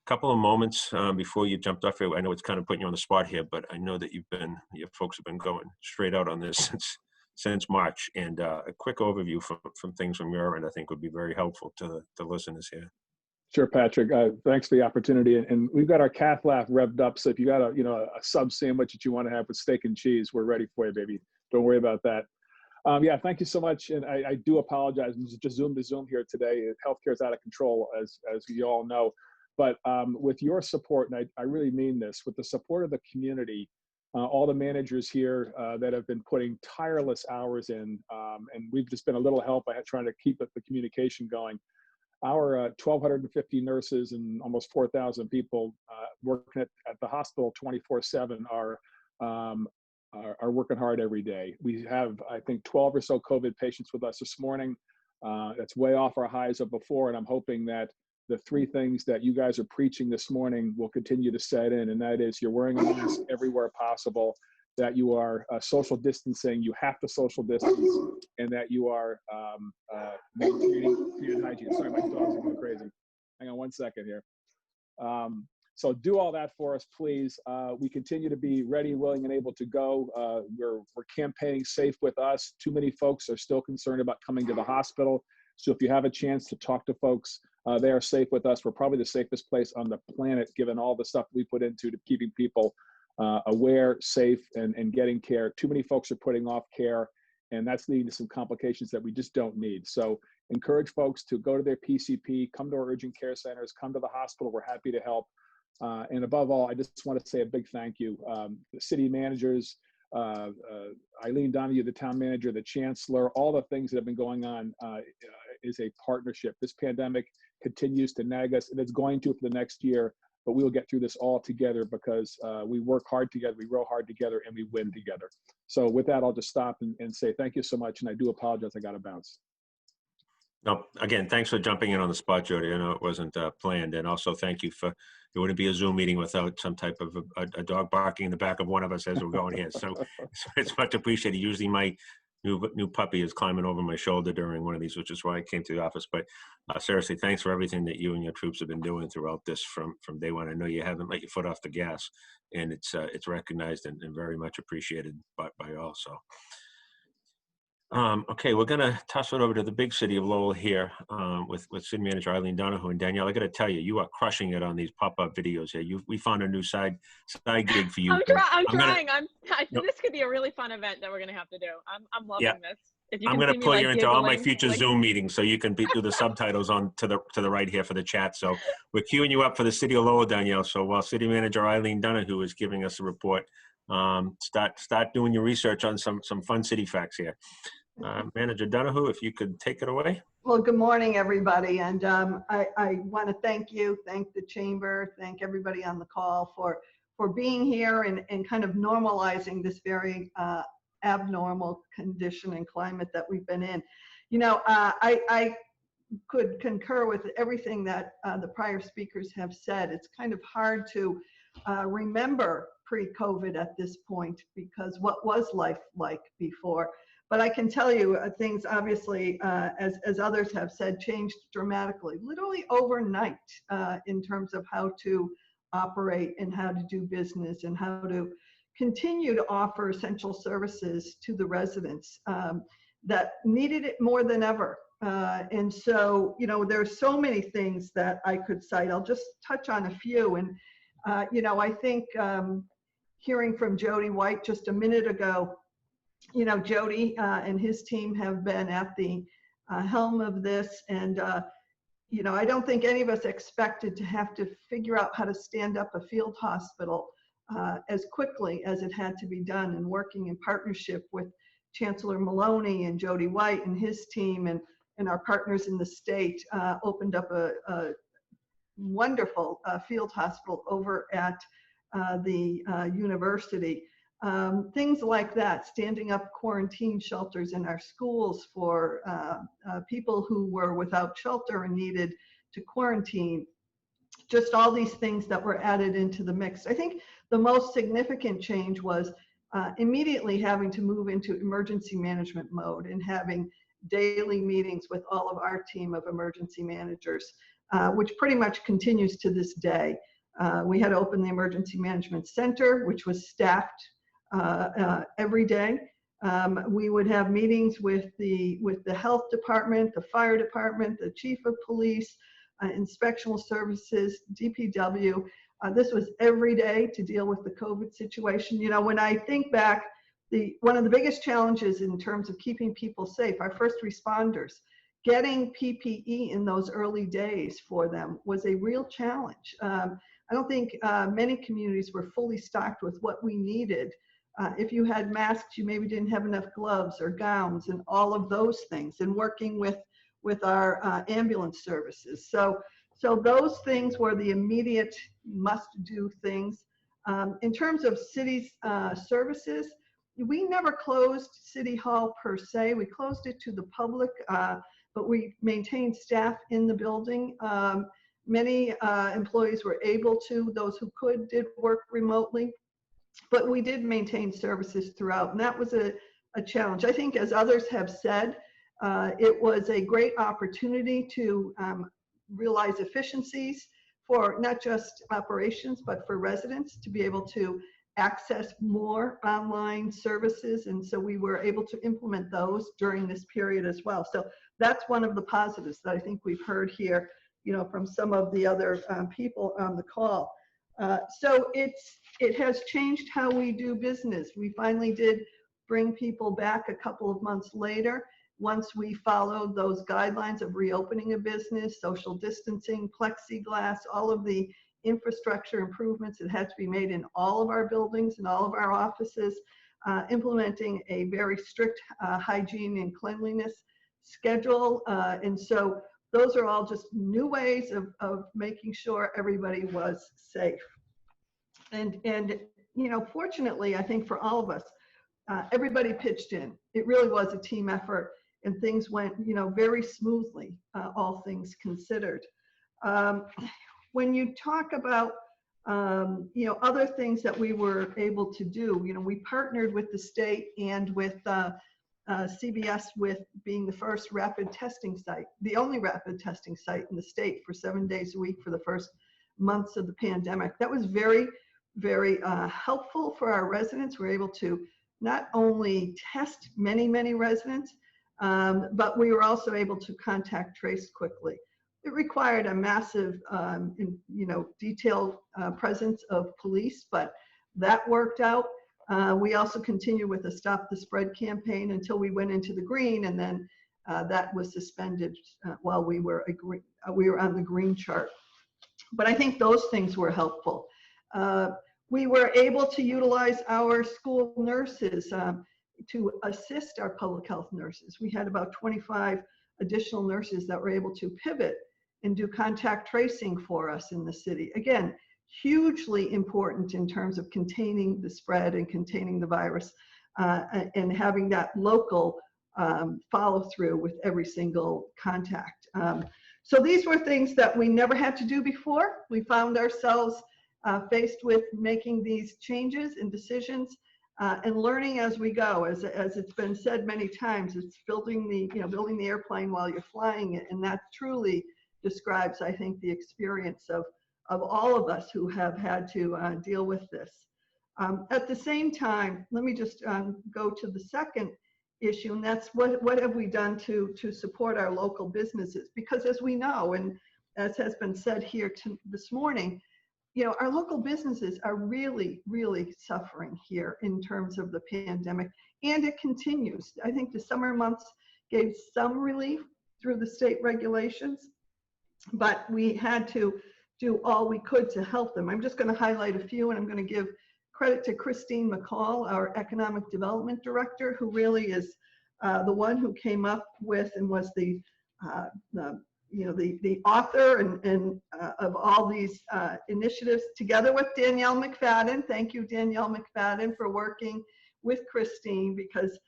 couple of moments before you jumped off here. I know it's kind of putting you on the spot here, but I know that your folks have been going straight out on this since March, and a quick overview from things from your end, I think, would be very helpful to the listeners here. Sure, Patrick. Thanks for the opportunity. And we've got our cath lab revved up. So if you got a sub sandwich that you want to have with steak and cheese, we're ready for you, baby. Don't worry about that. Yeah, thank you so much. And I do apologize. I'm just Zoom to Zoom here today. Healthcare is out of control, as you all know. But with your support, and I really mean this, with the support of the community, all the managers here that have been putting tireless hours in, and we've just been a little help by trying to keep the communication going. Our 1,250 nurses and almost 4,000 people working at the hospital 24/7 are working hard every day. We have, I think, 12 or so COVID patients with us this morning. That's way off our highs of before, and I'm hoping that the three things that you guys are preaching this morning will continue to set in, and that is you're wearing a mask everywhere possible, that you are social distancing, you have to social distance, and that you are maintaining hygiene. Sorry, my dogs are going crazy. Hang on one second here. So do all that for us, please. We continue to be ready, willing, and able to go. We're campaigning Safe With Us. Too many folks are still concerned about coming to the hospital. So if you have a chance to talk to folks, they are safe with us. We're probably the safest place on the planet, given all the stuff we put into keeping people aware, safe, and getting care. Too many folks are putting off care, and that's leading to some complications that we just don't need. So encourage folks to go to their PCP, come to our urgent care centers, come to the hospital. We're happy to help. And above all, I just want to say a big thank you. The city managers, Eileen, Donoghue, the town manager, the chancellor, all the things that have been going on is a partnership. This pandemic continues to nag us, and it's going to for the next year, but we will get through this all together because we work hard together, we row hard together, and we win together. So with that, I'll just stop and say thank you so much, and I do apologize, I got to bounce. No, again, thanks for jumping in on the spot, Jodi. I know it wasn't planned, and also thank you for, it wouldn't be a Zoom meeting without some type of a dog barking in the back of one of us as we're going here. So it's much appreciated. Usually my new puppy is climbing over my shoulder during one of these, which is why I came to the office. But seriously, thanks for everything that you and your troops have been doing throughout this from day one. I know you haven't let your foot off the gas, and it's recognized and very much appreciated by all. So. Okay, we're gonna toss it over to the big city of Lowell here with City Manager Eileen Donoghue. And Danielle, I gotta tell you, you are crushing it on these pop-up videos here. We found a new side gig for you. I'm trying. This could be a really fun event that we're gonna have to do. I'm loving this. If you I'm gonna pull you into all my future Zoom meetings so you can do the subtitles on to the right here for the chat. So we're queuing you up for the city of Lowell, Danielle. So while City Manager Eileen Donoghue is giving us a report, start doing your research on some fun city facts here. Manager Donoghue, if you could take it away. Well, good morning, everybody. And I want to thank the Chamber, thank everybody on the call for being here and kind of normalizing this very abnormal condition and climate that we've been in. You know, I could concur with everything that the prior speakers have said. It's kind of hard to remember pre-COVID at this point, because what was life like before? But I can tell you things obviously, as others have said, changed dramatically, literally overnight, in terms of how to operate and how to do business and how to continue to offer essential services to the residents that needed it more than ever. And so, you know, there's so many things that I could cite. I'll just touch on a few. And, you know, I think hearing from Jodi White just a minute ago, you know, Jodi and his team have been at the helm of this. And, you know, I don't think any of us expected to have to figure out how to stand up a field hospital as quickly as it had to be done, and working in partnership with Chancellor Maloney and Jodi White and his team and our partners in the state, opened up a wonderful field hospital over at the university. Things like that, standing up quarantine shelters in our schools for people who were without shelter and needed to quarantine. Just all these things that were added into the mix. I think the most significant change was immediately having to move into emergency management mode and having daily meetings with all of our team of emergency managers, which pretty much continues to this day. We had to open the Emergency Management Center, which was staffed every day. We would have meetings with the health department, the fire department, the chief of police, inspectional services, DPW. This was every day to deal with the COVID situation. You know, when I think back, one of the biggest challenges in terms of keeping people safe, our first responders, getting PPE in those early days for them was a real challenge. I don't think many communities were fully stocked with what we needed. If you had masks, you maybe didn't have enough gloves or gowns and all of those things, and working with our ambulance services. So those things were the immediate must-do things. In terms of city's services, we never closed City Hall per se. We closed it to the public, but we maintained staff in the building. Many employees were able to, those who could did work remotely, but we did maintain services throughout, and that was a challenge. I think, as others have said, it was a great opportunity to realize efficiencies for not just operations, but for residents to be able to access more online services. And so we were able to implement those during this period as well. So that's one of the positives that I think we've heard here, you know, from some of the other people on the call. So it has changed how we do business. We finally did bring people back a couple of months later, once we followed those guidelines of reopening a business, social distancing, plexiglass, all of the infrastructure improvements that had to be made in all of our buildings and all of our offices, implementing a very strict hygiene and cleanliness schedule. And so those are all just new ways of making sure everybody was safe. And you know, fortunately, I think for all of us, everybody pitched in. It really was a team effort, and things went, you know, very smoothly, all things considered. When you talk about, you know, other things that we were able to do, you know, we partnered with the state and with CBS with being the first rapid testing site, the only rapid testing site in the state for 7 days a week for the first months of the pandemic. That was very, very helpful for our residents. We were able to not only test many, many residents, but we were also able to contact trace quickly. It required a massive, you know, detailed presence of police, but that worked out. We also continued with the Stop the Spread campaign until we went into the green, and then that was suspended while we were on the green chart. But I think those things were helpful. We were able to utilize our school nurses. to assist our public health nurses. We had about 25 additional nurses that were able to pivot and do contact tracing for us in the city. Again, hugely important in terms of containing the spread and containing the virus, and having that local follow through with every single contact. So these were things that we never had to do before. We found ourselves faced with making these changes and decisions and learning as we go. As it's been said many times, it's building the airplane while you're flying it, and that truly describes, I think, the experience of all of us who have had to deal with this. At the same time, let me just go to the second issue, and that's what have we done to support our local businesses? Because as we know, and as has been said here this morning, our local businesses are really, really suffering here in terms of the pandemic, and it continues. I think the summer months gave some relief through the state regulations, but we had to do all we could to help them. I'm just going to highlight a few, and I'm going to give credit to Christine McCall, our Economic Development Director, who really is the one who came up with and was the author and of all these initiatives, together with Danielle McFadden. Thank you, Danielle McFadden, for working with Christine, because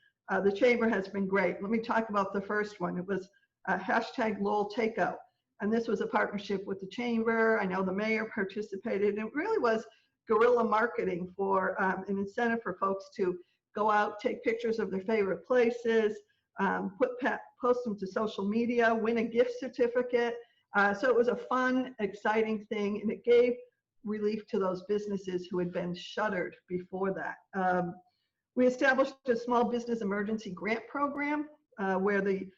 the Chamber has been great. Let me talk about the first one. It was hashtag Lowell Takeout. And this was a partnership with the Chamber. I know the mayor participated, and it really was guerrilla marketing for an incentive for folks to go out, take pictures of their favorite places, post them to social media, win a gift certificate. So it was a fun, exciting thing, and it gave relief to those businesses who had been shuttered before that. We established a small business emergency grant program where the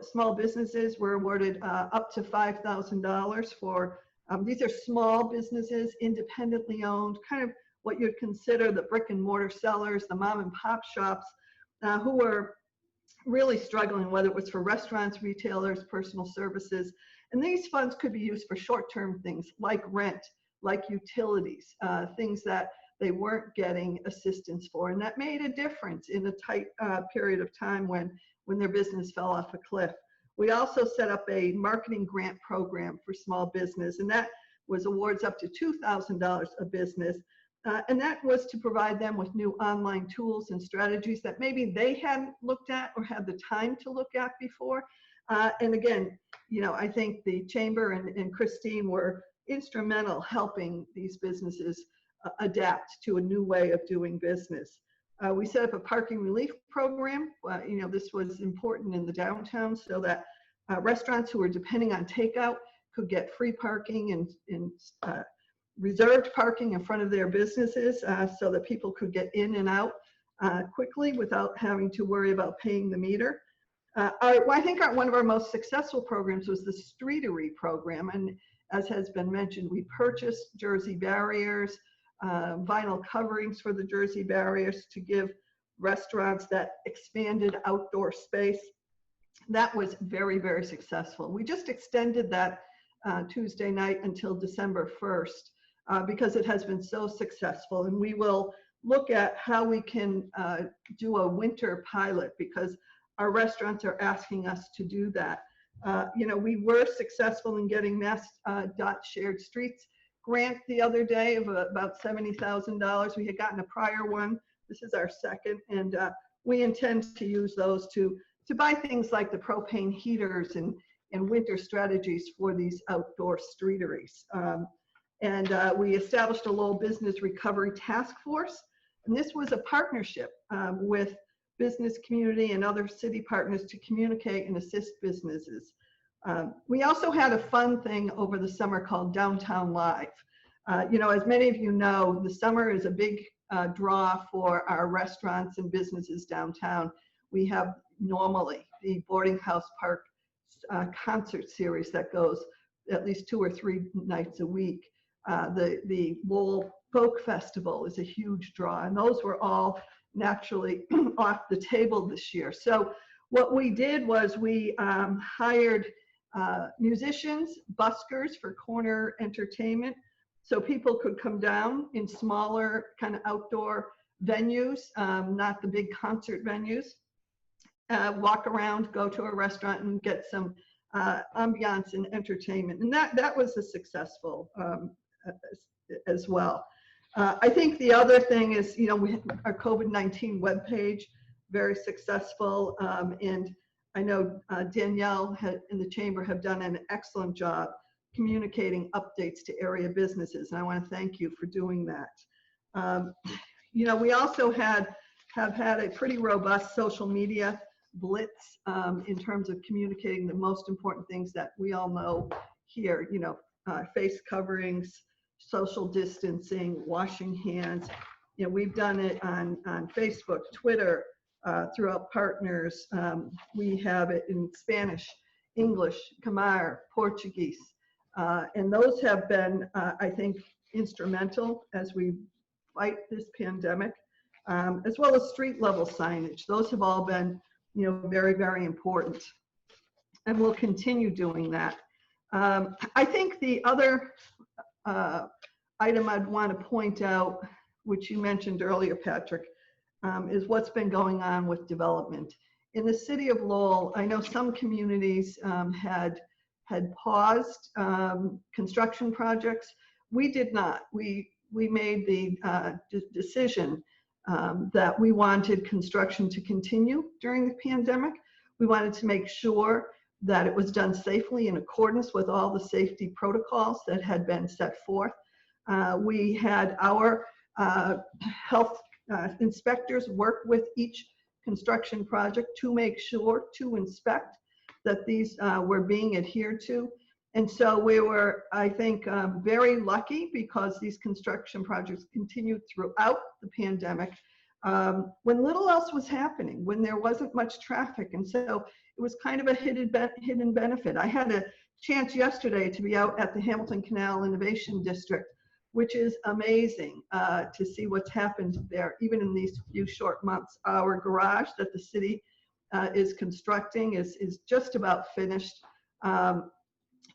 small businesses were awarded up to $5,000 for, these are small businesses, independently owned, kind of what you'd consider the brick and mortar sellers, the mom and pop shops, who were really struggling, whether it was for restaurants, retailers, personal services. And these funds could be used for short-term things like rent, like utilities, things that they weren't getting assistance for. And that made a difference in a tight period of time when their business fell off a cliff. We also set up a marketing grant program for small business, and that was awards up to $2,000 a business. And that was to provide them with new online tools and strategies that maybe they hadn't looked at or had the time to look at before. And again, I think the Chamber and Christine were instrumental helping these businesses adapt to a new way of doing business. We set up a parking relief program. This was important in the downtown so that restaurants who were depending on takeout could get free parking and reserved parking in front of their businesses so that people could get in and out quickly without having to worry about paying the meter. I think one of our most successful programs was the Streetery program. And as has been mentioned, we purchased jersey barriers, vinyl coverings for the jersey barriers to give restaurants that expanded outdoor space. That was very, very successful. We just extended that Tuesday night until December 1st because it has been so successful. And we will look at how we can do a winter pilot because our restaurants are asking us to do that. We were successful in getting Mass.dot Shared Streets grant the other day of about $70,000. We had gotten a prior one. This is our second, and we intend to use those to buy things like the propane heaters and winter strategies for these outdoor streeteries. We established a Lowell Business Recovery Task Force, and this was a partnership with business community and other city partners to communicate and assist businesses. We also had a fun thing over the summer called Downtown Live. As many of you know, the summer is a big draw for our restaurants and businesses downtown. We have normally the Boarding House Park concert series that goes at least 2 or 3 nights a week. The Lowell Folk Festival is a huge draw, and those were all naturally off the table this year. So what we did was we hired musicians, buskers for corner entertainment, so people could come down in smaller kind of outdoor venues, not the big concert venues. Walk around, go to a restaurant and get some ambiance and entertainment. And that was a successful as well. I think the other thing is, you know, we have our COVID-19 webpage, very successful. And I know Danielle and the Chamber have done an excellent job communicating updates to area businesses. And I want to thank you for doing that. You know, we also have had a pretty robust social media blitz in terms of communicating the most important things that we all know here, you know, face coverings, social distancing, washing hands. You know, we've done it on Facebook, Twitter, through our partners. We have it in Spanish, English, Khmer, Portuguese. And those have been, I think, instrumental as we fight this pandemic, as well as street level signage. Those have all been, you know, very, very important. And we'll continue doing that. I think the other item I'd want to point out, which you mentioned earlier, Patrick, is what's been going on with development. In the city of Lowell, I know some communities had paused construction projects. We did not. We made the decision that we wanted construction to continue during the pandemic. We wanted to make sure that it was done safely in accordance with all the safety protocols that had been set forth. We had our health inspectors work with each construction project to make sure to inspect that these were being adhered to. And so we were, I think, very lucky because these construction projects continued throughout the pandemic when little else was happening, when there wasn't much traffic. And so it was kind of a hidden benefit. I had a chance yesterday to be out at the Hamilton Canal Innovation District, which is amazing to see what's happened there, even in these few short months. Our garage that the city is constructing is just about finished.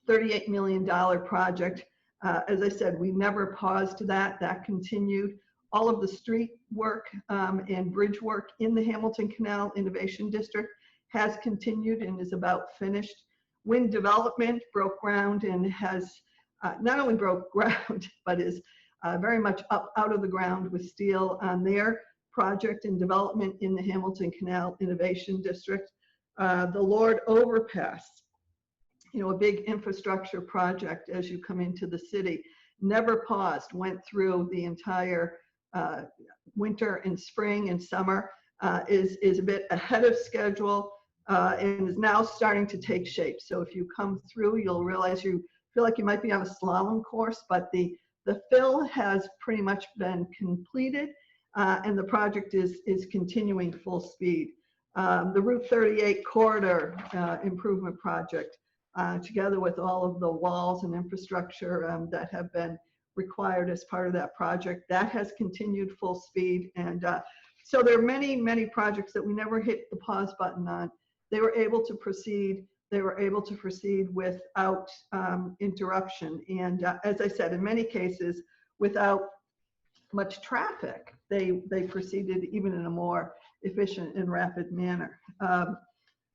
$38 million project. As I said, we never paused that. That continued. All of the street work and bridge work in the Hamilton Canal Innovation District has continued and is about finished. Wind Development broke ground and has not only broke ground, but is very much up out of the ground with steel on their project and development in the Hamilton Canal Innovation District. The Lord Overpass, you know, a big infrastructure project as you come into the city, never paused, went through the entire winter and spring and summer, is a bit ahead of schedule and is now starting to take shape. So if you come through, you'll realize you feel like you might be on a slalom course, but the fill has pretty much been completed and the project is continuing full speed. The Route 38 corridor improvement project, together with all of the walls and infrastructure that have been required as part of that project, that has continued full speed. And so there are many, many projects that we never hit the pause button on. They were able to proceed. They were able to proceed without interruption. And as I said, in many cases, without much traffic, they proceeded even in a more efficient and rapid manner.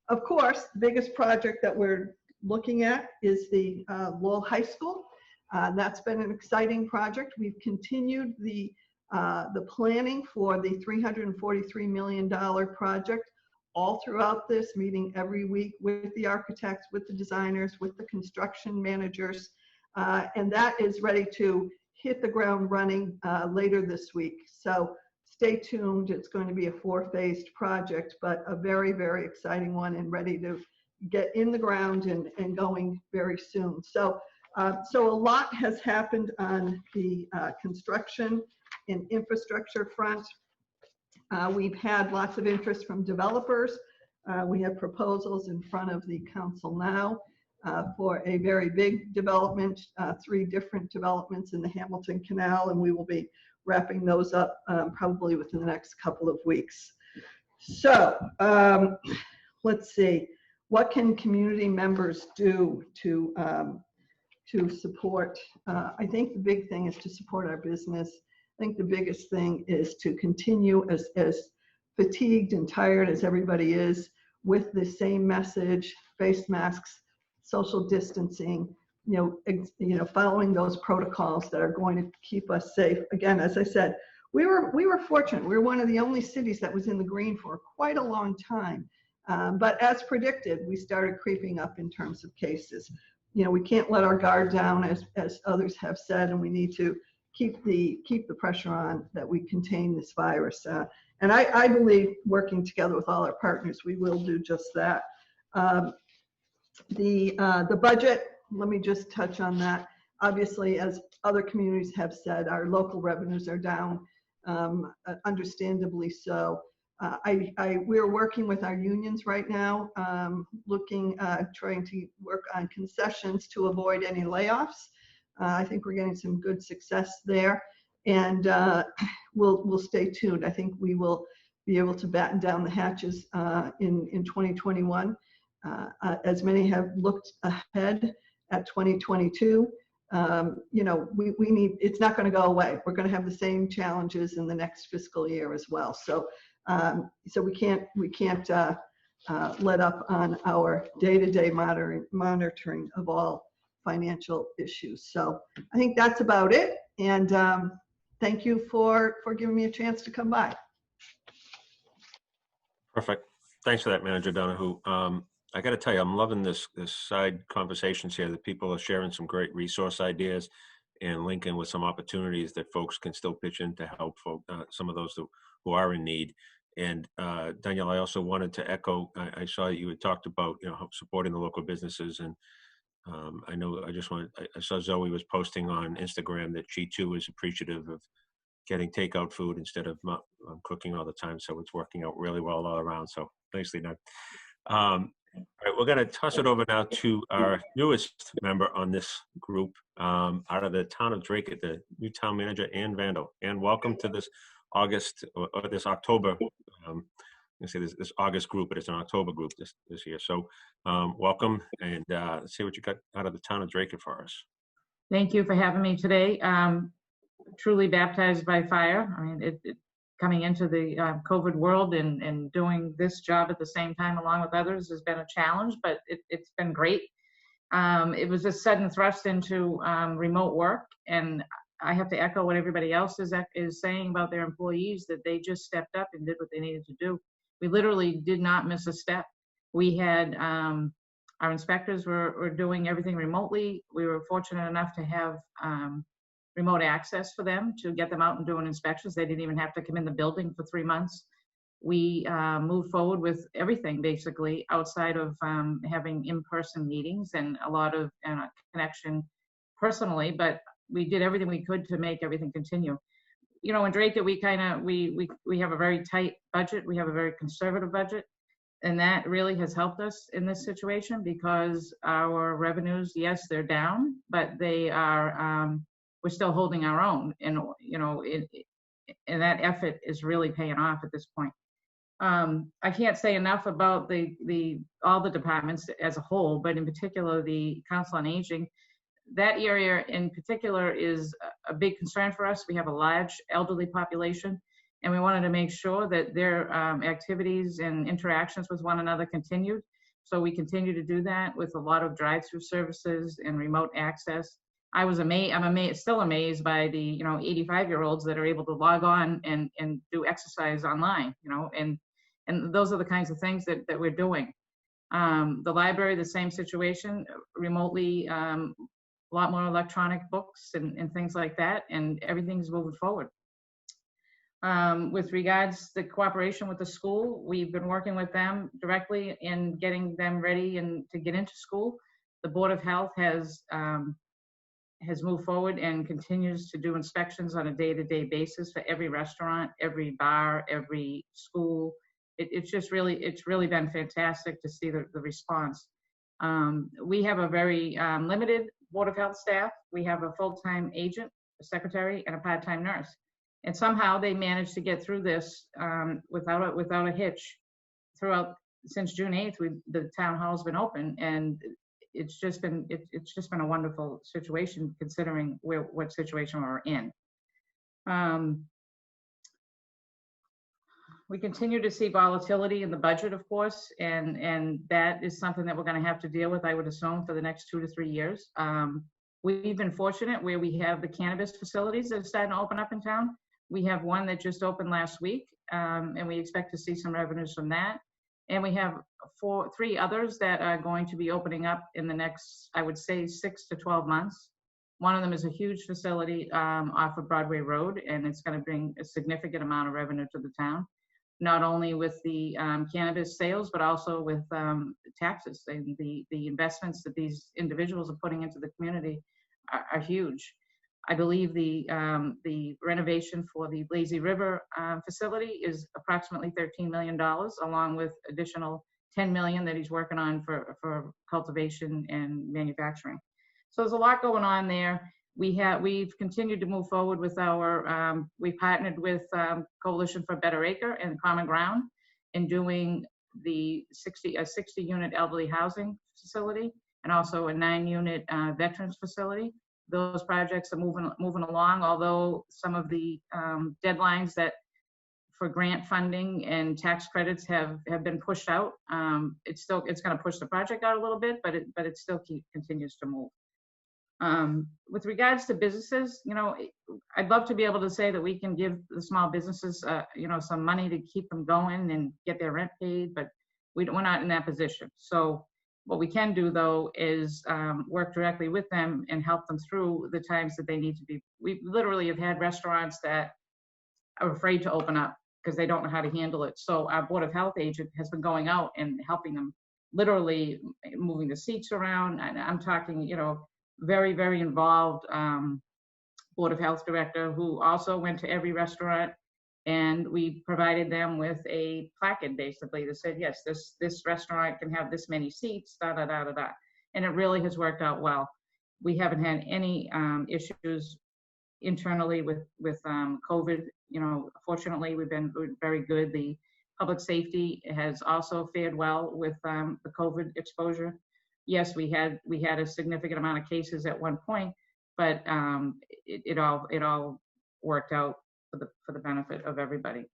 Of course, the biggest project that we're looking at is the Lowell High School. That's been an exciting project. We've continued the planning for the $343 million project all throughout this, meeting every week with the architects, with the designers, with the construction managers, and that is ready to hit the ground running later this week. So stay tuned. It's going to be a 4-phased project, but a very, very exciting one and ready to get in the ground and going very soon. So so a lot has happened on the construction and infrastructure front. We've had lots of interest from developers. We have proposals in front of the council now for a very big development, 3 different developments in the Hamilton Canal, and we will be wrapping those up probably within the next couple of weeks. So let's see, what can community members do to support? I think the big thing is to support our business. I think the biggest thing is to continue as fatigued and tired as everybody is with the same message, face masks, social distancing, following those protocols that are going to keep us safe. Again, as I said, we were fortunate. We were one of the only cities that was in the green for quite a long time. But as predicted, we started creeping up in terms of cases. We can't let our guard down, as others have said, and we need to keep the pressure on that we contain this virus. And I believe working together with all our partners, we will do just that. The budget, let me just touch on that. Obviously, as other communities have said, our local revenues are down, understandably so. We're working with our unions right now, trying to work on concessions to avoid any layoffs. I think we're getting some good success there, and we'll stay tuned. I think we will be able to batten down the hatches in 2021. As many have looked ahead at 2022, we need, it's not going to go away. We're going to have the same challenges in the next fiscal year as well. So we can't let up on our day-to-day monitoring of all financial issues. So I think that's about it. And thank you for giving me a chance to come by. Perfect. Thanks for that, Manager Donoghue. I got to tell you, I'm loving this side conversations here that people are sharing some great resource ideas and linking with some opportunities that folks can still pitch in to help some of those who are in need. And Danielle, I also wanted to echo, I saw you had talked about, supporting the local businesses. And I saw Zoe was posting on Instagram that she too is appreciative of getting takeout food instead of cooking all the time. So it's working out really well all around. So nicely done. All right, we're going to toss it over now to our newest member on this group, out of the town of Dracut, the new town manager, Ann Vandal. And welcome to this August or this October. This August group, but it's an October group this year. So welcome, and let's see what you got out of the town of Dracut for us. Thank you for having me today. Truly baptized by fire. I mean, coming into the COVID world and doing this job at the same time along with others has been a challenge, but it's been great. It was a sudden thrust into remote work, and I have to echo what everybody else is saying about their employees, that they just stepped up and did what they needed to do. We literally did not miss a step. We had our inspectors were doing everything remotely. We were fortunate enough to have remote access for them to get them out and doing inspections. They didn't even have to come in the building for 3 months. We moved forward with everything basically outside of having in-person meetings and a lot of connection personally, but we did everything we could to make everything continue. In Dracut, we have a very tight budget. We have a very conservative budget, and that really has helped us in this situation because our revenues, yes, they're down, but they are, we're still holding our own, and and that effort is really paying off at this point. I can't say enough about all the departments as a whole, but in particular the Council on Aging. That area in particular is a big concern for us. We have a large elderly population, and we wanted to make sure that their activities and interactions with one another continued. So we continue to do that with a lot of drive-through services and remote access. I'm still amazed by the 85-year-olds that are able to log on and do exercise online, and those are the kinds of things that we're doing. The library, the same situation, remotely, a lot more electronic books and things like that, and everything's moving forward. With regards to cooperation with the school, we've been working with them directly in getting them ready and to get into school. The Board of Health has moved forward and continues to do inspections on a day-to-day basis for every restaurant, every bar, every school. It's really been fantastic to see the response. We have a very limited Board of Health staff. We have a full-time agent, a secretary, and a part-time nurse. And somehow they managed to get through this without a hitch. Since June 8th, the town hall's been open, and it's just been a wonderful situation considering what situation we're in. We continue to see volatility in the budget, of course, and that is something that we're going to have to deal with, I would assume, for the next 2 to 3 years. We've been fortunate where we have the cannabis facilities that are starting to open up in town. We have one that just opened last week, and we expect to see some revenues from that. And we have 3 others that are going to be opening up in the next, I would say, 6 to 12 months. One of them is a huge facility off of Broadway Road, and it's going to bring a significant amount of revenue to the town, not only with the cannabis sales, but also with taxes. And the investments that these individuals are putting into the community are huge. I believe the renovation for the Lazy River facility is approximately $13 million, along with additional $10 million that he's working on for cultivation and manufacturing. So there's a lot going on there. We've continued to move forward with our, we partnered with Coalition for Better Acre and Common Ground in doing a 60-unit elderly housing facility and also a 9-unit veterans facility. Those projects are moving along, although some of the deadlines that for grant funding and tax credits have been pushed out. It's going to push the project out a little bit, but it still continues to move. With regards to businesses, I'd love to be able to say that we can give the small businesses, some money to keep them going and get their rent paid, but we're not in that position. So what we can do, though, is work directly with them and help them through the times that they need to be. We literally have had restaurants that are afraid to open up because they don't know how to handle it. So our Board of Health agent has been going out and helping them, literally moving the seats around. And I'm talking, very, very involved Board of Health director who also went to every restaurant, and we provided them with a placard basically that said, yes, this restaurant can have this many seats, da da da da da. And it really has worked out well. We haven't had any issues internally with COVID. Fortunately, we've been very good. The public safety has also fared well with the COVID exposure. Yes, we had a significant amount of cases at one point, but it all worked out for the benefit of everybody.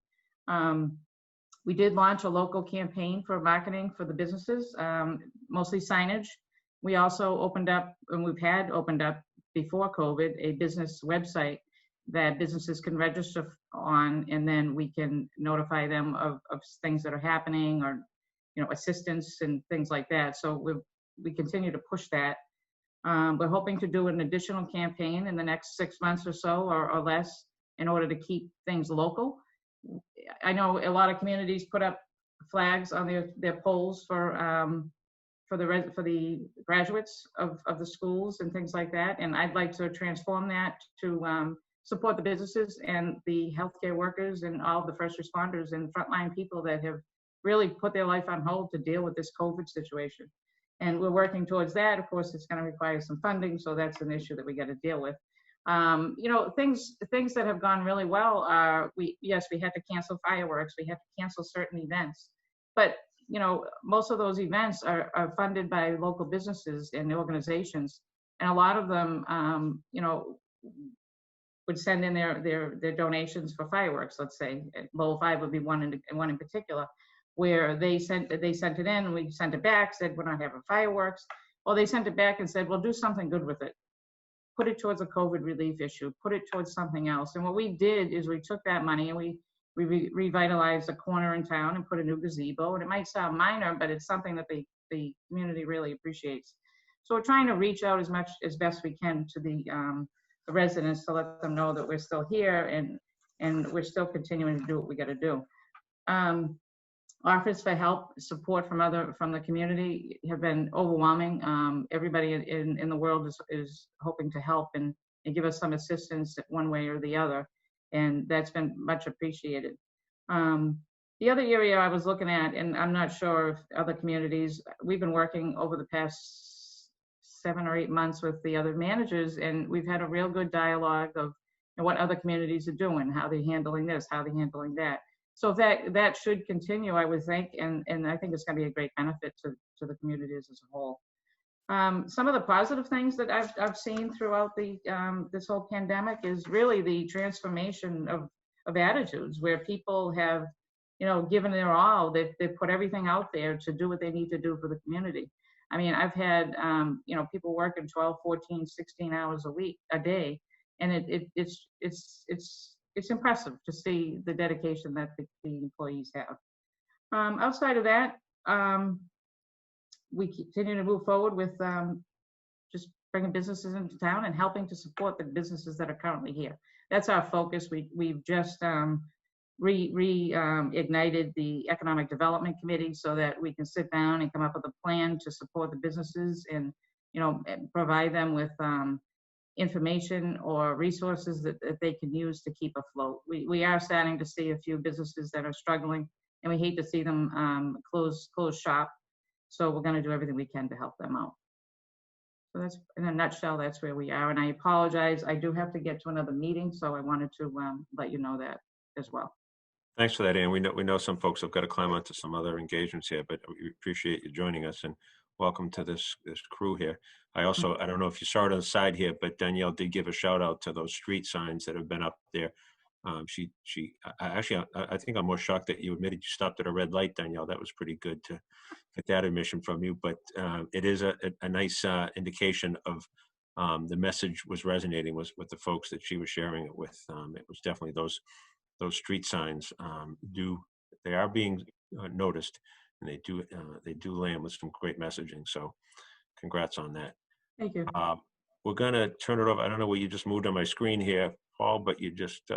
We did launch a local campaign for marketing for the businesses, mostly signage. We also opened up, and we've had opened up before COVID, a business website that businesses can register on, and then we can notify them of things that are happening, or assistance and things like that. So we continue to push that. We're hoping to do an additional campaign in the next 6 months or so, or less, in order to keep things local. I know a lot of communities put up flags on their poles for the graduates of the schools and things like that. And I'd like to transform that to support the businesses and the healthcare workers and all the first responders and frontline people that have really put their life on hold to deal with this COVID situation. And we're working towards that. Of course, it's going to require some funding, so that's an issue that we got to deal with. Things that have gone really well are, we had to cancel fireworks, we had to cancel certain events, but most of those events are funded by local businesses and organizations, and a lot of them would send in their donations for fireworks. Let's say Lowell Five would be one in particular, where they sent it in, and we sent it back, said we're not having fireworks. Well, they sent it back and said, well, do something good with it. Put it towards a COVID relief issue, put it towards something else. And what we did is we took that money and we revitalized a corner in town and put a new gazebo. And it might sound minor, but it's something that the community really appreciates. So we're trying to reach out as best we can to the residents to let them know that we're still here and we're still continuing to do what we got to do. Offers for help, support from the community have been overwhelming. Everybody in the world is hoping to help and give us some assistance one way or the other, and that's been much appreciated. The other area I was looking at, and I'm not sure if other communities, we've been working over the past 7 or 8 months with the other managers, and we've had a real good dialogue of what other communities are doing, how they're handling this, how they're handling that. So that should continue, I would think, and I think it's going to be a great benefit to the communities as a whole. Some of the positive things that I've seen throughout the this whole pandemic is really the transformation of attitudes, where people have, you know, given their all. They've put everything out there to do what they need to do for the community. I mean, I've had you know, people working 12, 14, 16 hours a day, and it's impressive to see the dedication that the employees have. Outside of that, we continue to move forward with just bringing businesses into town and helping to support the businesses that are currently here. That's our focus. We've just reignited the Economic Development Committee so that we can sit down and come up with a plan to support the businesses and, you know, provide them with information or resources that they can use to keep afloat. We are starting to see a few businesses that are struggling, and we hate to see them close shop. So we're going to do everything we can to help them out. So that's, in a nutshell, that's where we are. And I apologize, I do have to get to another meeting, so I wanted to let you know that as well. Thanks for that, Ann. We know some folks have got to climb onto some other engagements here, but we appreciate you joining us, and welcome to this crew here. I don't know if you saw it on the side here, but Danielle did give a shout out to those street signs that have been up there. I think I'm more shocked that you admitted you stopped at a red light, Danielle. That was pretty good to get that admission from you, but it is a nice indication of the message was resonating with the folks that she was sharing it with. It was definitely those street signs they are being noticed, and they do land with some great messaging. So congrats on that. Thank you. We're gonna turn it over. I don't know where you just moved on my screen here, Paul, but you just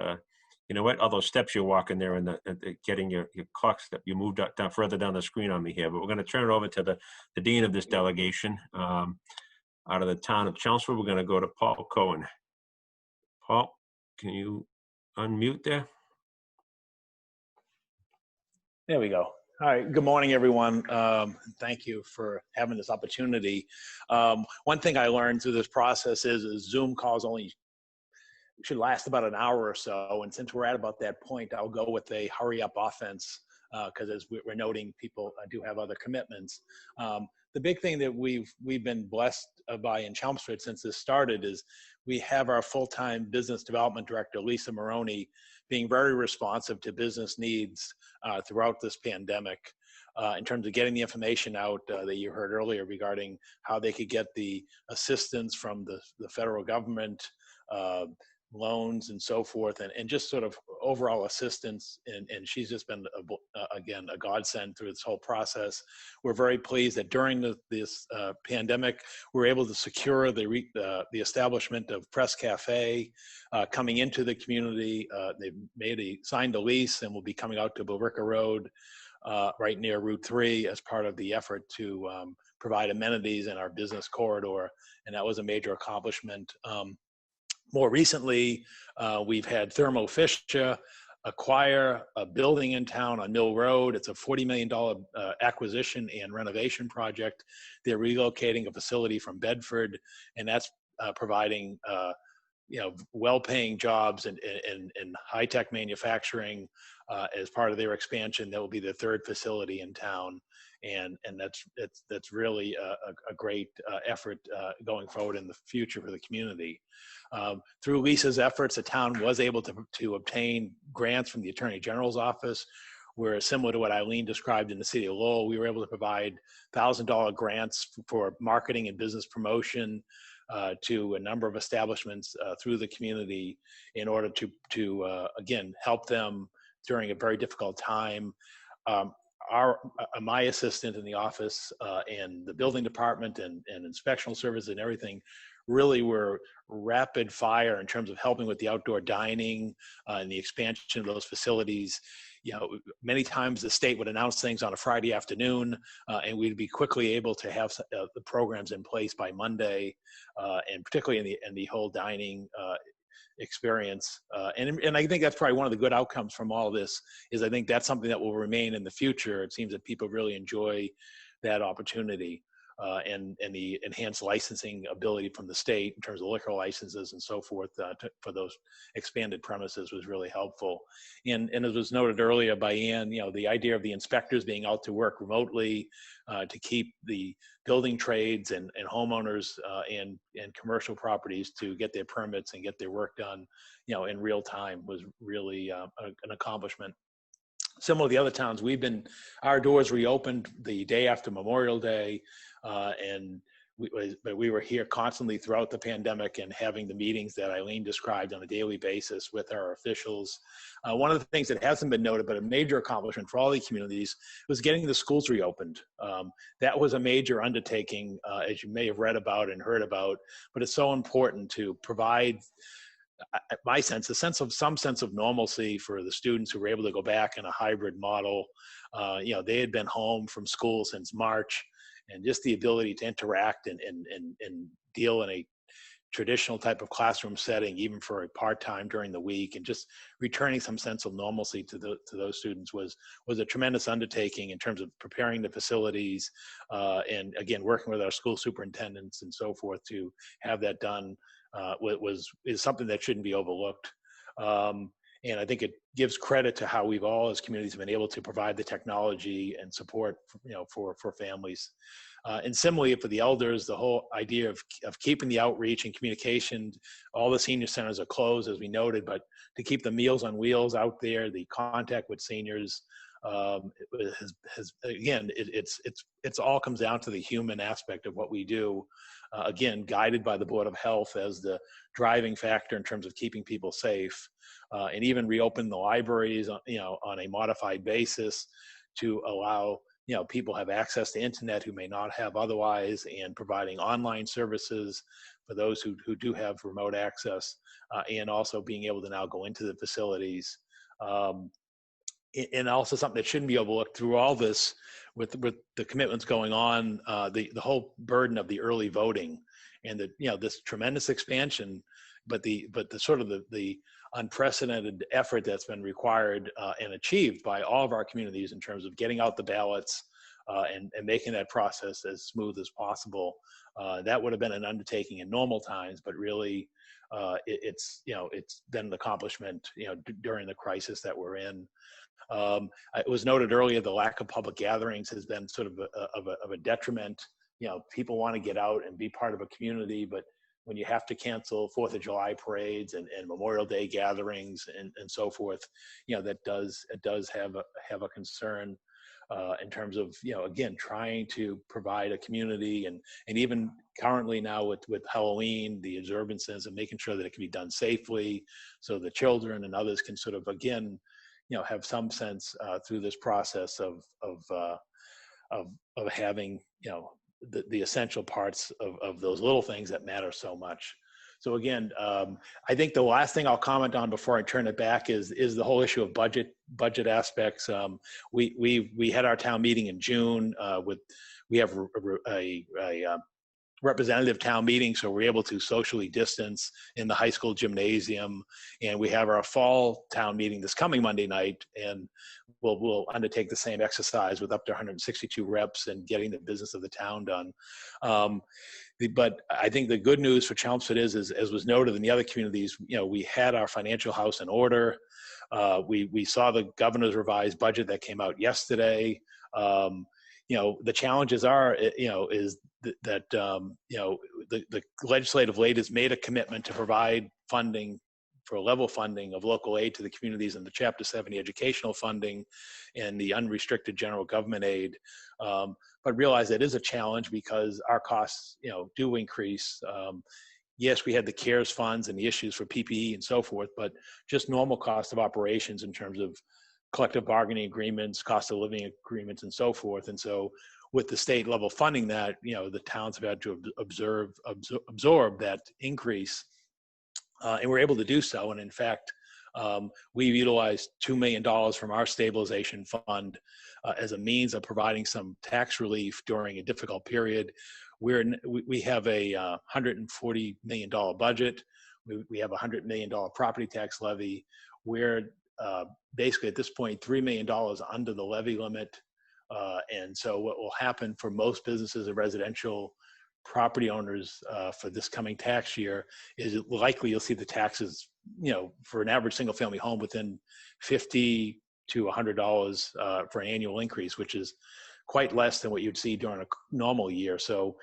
you know what? All those steps you're walking there and getting your clock step, you moved down further down the screen on me here. But we're going to turn it over to the dean of this delegation. Out of the town of Chelmsford, we're going to go to Paul Cohen. Paul, can you unmute there? There we go. All right. Good morning, everyone. Thank you for having this opportunity. One thing I learned through this process is Zoom calls only should last about an hour or so. And since we're at about that point, I'll go with a hurry up offense because as we're noting, people do have other commitments. The big thing that we've been blessed by in Chelmsford since this started is we have our full-time business development director, Lisa Maroney, being very responsive to business needs throughout this pandemic in terms of getting the information out that you heard earlier regarding how they could get the assistance from the federal government, loans and so forth, and just sort of overall assistance. And she's just been, again, a godsend through this whole process. We're very pleased that during this pandemic, we were able to secure the establishment of Press Cafe coming into the community. They've signed a lease and will be coming out to Billerica Road right near Route 3 as part of the effort to provide amenities in our business corridor. And that was a major accomplishment. More recently, we've had Thermo Fisher acquire a building in town on Mill Road. It's a $40 million acquisition and renovation project. They're relocating a facility from Bedford, and that's providing well-paying jobs in high-tech manufacturing as part of their expansion. That will be the third facility in town, and that's really a great effort going forward in the future for the community. Through Lisa's efforts, the town was able to obtain grants from the Attorney General's office, where, similar to what Eileen described in the city of Lowell, we were able to provide $1,000 grants for marketing and business promotion to a number of establishments through the community in order to again, help them during a very difficult time. My assistant in the office and the building department and inspectional service and everything really were rapid fire in terms of helping with the outdoor dining and the expansion of those facilities. You know, many times the state would announce things on a Friday afternoon, and we'd be quickly able to have the programs in place by Monday, and particularly in the whole dining experience. And I think that's probably one of the good outcomes from all this is I think that's something that will remain in the future. It seems that people really enjoy that opportunity. and the enhanced licensing ability from the state in terms of liquor licenses and so forth for those expanded premises was really helpful. And as was noted earlier by Ann, the idea of the inspectors being out to work remotely to keep the building trades and homeowners and commercial properties to get their permits and get their work done, in real time was really an accomplishment. Similar to the other towns, our doors reopened the day after Memorial Day, and we were here constantly throughout the pandemic and having the meetings that Eileen described on a daily basis with our officials. One of the things that hasn't been noted, but a major accomplishment for all the communities, was getting the schools reopened. That was a major undertaking, as you may have read about and heard about, but it's so important to provide, my sense, some sense of normalcy for the students who were able to go back in a hybrid model. They had been home from school since March, and just the ability to interact and deal in a traditional type of classroom setting, even for a part-time during the week, and just returning some sense of normalcy to those students was a tremendous undertaking in terms of preparing the facilities, and again, working with our school superintendents and so forth to have that done. Is something that shouldn't be overlooked. And I think it gives credit to how we've all as communities been able to provide the technology and support, for families. And similarly for the elders, the whole idea of keeping the outreach and communication, all the senior centers are closed, as we noted, but to keep the Meals on Wheels out there, the contact with seniors, it's all comes down to the human aspect of what we do. Again, guided by the Board of Health as the driving factor in terms of keeping people safe, and even reopen the libraries, on a modified basis to allow, people have access to internet who may not have otherwise, and providing online services for those who do have remote access, and also being able to now go into the facilities. And also something that shouldn't be overlooked through all this, with the commitments going on, the whole burden of the early voting, and this tremendous expansion, but the sort of the unprecedented effort that's been required and achieved by all of our communities in terms of getting out the ballots and making that process as smooth as possible. That would have been an undertaking in normal times, but really it's been an accomplishment during the crisis that we're in. It was noted earlier, the lack of public gatherings has been sort of a detriment. People want to get out and be part of a community, but when you have to cancel 4th of July parades and Memorial Day gatherings and so forth, it does have a concern in terms of, again, trying to provide a community, and even currently now with Halloween, the observances, and making sure that it can be done safely so the children and others can sort of, again, have some sense through this process of having, the essential parts of those little things that matter so much. So again, I think the last thing I'll comment on before I turn it back is the whole issue of budget aspects. We had our town meeting in June. We have a representative town meeting, so we're able to socially distance in the high school gymnasium, and we have our fall town meeting this coming Monday night, and we'll undertake the same exercise with up to 162 reps and getting the business of the town done. But I think the good news for Chelmsford is, as was noted in the other communities, we had our financial house in order. We saw the governor's revised budget that came out yesterday. The challenges are, is that the legislative lead has made a commitment to provide funding for level funding of local aid to the communities and the Chapter 70 educational funding and the unrestricted general government aid. But realize that is a challenge because our costs, do increase. Yes, we had the CARES funds and the issues for PPE and so forth, but just normal cost of operations in terms of collective bargaining agreements, cost of living agreements, and so forth. And so with the state level funding that, the towns have had to absorb that increase, and we're able to do so. And in fact, we've utilized $2 million from our stabilization fund as a means of providing some tax relief during a difficult period. We have a $140 million budget. We have a $100 million property tax levy. We're basically at this point $3 million under the levy limit. And so what will happen for most businesses and residential property owners for this coming tax year is likely you'll see the taxes, for an average single family home within $50 to $100 for an annual increase, which is quite less than what you'd see during a normal year. So,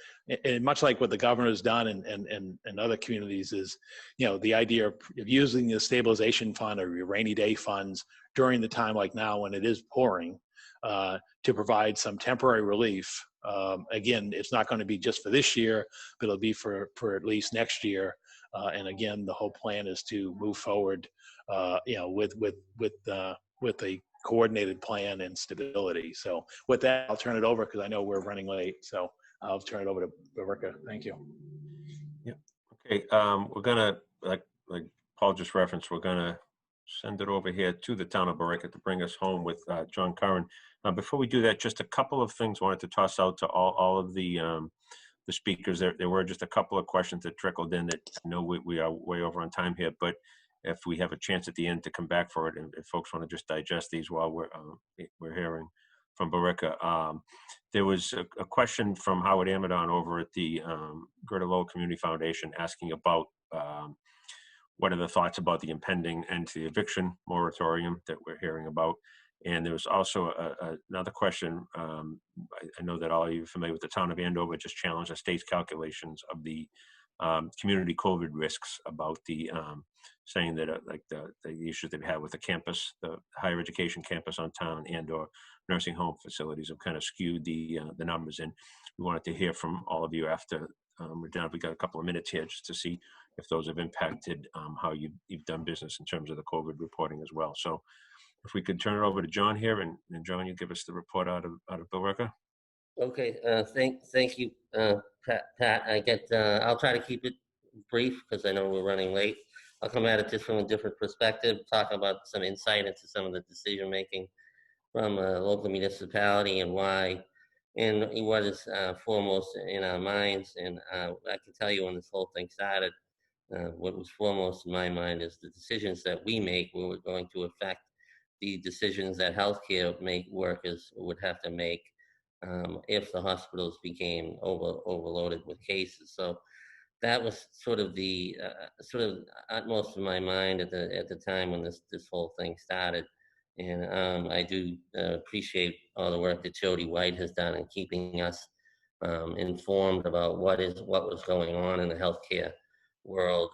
and much like what the governor's done and other communities is, the idea of using the stabilization fund or your rainy day funds during the time like now when it is pouring to provide some temporary relief. Again, it's not going to be just for this year, but it'll be for at least next year. And again, the whole plan is to move forward, with a coordinated plan and stability. So with that, I'll turn it over because I know we're running late. So I'll turn it over to Billerica. Thank you. Yep. Okay. We're gonna, like Paul just referenced, we're gonna send it over here to the town of Billerica to bring us home with John Curran. Before we do that, just a couple of things I wanted to toss out to all of the speakers. There were just a couple of questions that trickled in that I know we are way over on time here, but if we have a chance at the end to come back for it, and if folks want to just digest these while we're hearing from Billerica. There was a question from Howard Amadon over at the Greater Lowell Community Foundation asking about what are the thoughts about the impending end to the eviction moratorium that we're hearing about. And there was also another question. I know that all of you are familiar with the town of Andover just challenged the state's calculations of the community COVID risks about the saying that like the issues they've had with the campus, the higher education campus on town and/or nursing home facilities have kind of skewed the numbers. And we wanted to hear from all of you after we're done. We got a couple of minutes here just to see if those have impacted how you've done business in terms of the COVID reporting as well. So if we could turn it over to John here, and John, you give us the report out of Billerica. Okay, thank you, Pat. I'll try to keep it brief because I know we're running late. I'll come at it just from a different perspective, talk about some insight into some of the decision making from a local municipality and why, and what is foremost in our minds. And I can tell you when this whole thing started, what was foremost in my mind is the decisions that we make were going to affect the decisions that healthcare workers would have to make if the hospitals became overloaded with cases. So that was sort of the utmost in my mind at the time when this whole thing started. And I do appreciate all the work that Jodi White has done in keeping us informed about what was going on in the healthcare world.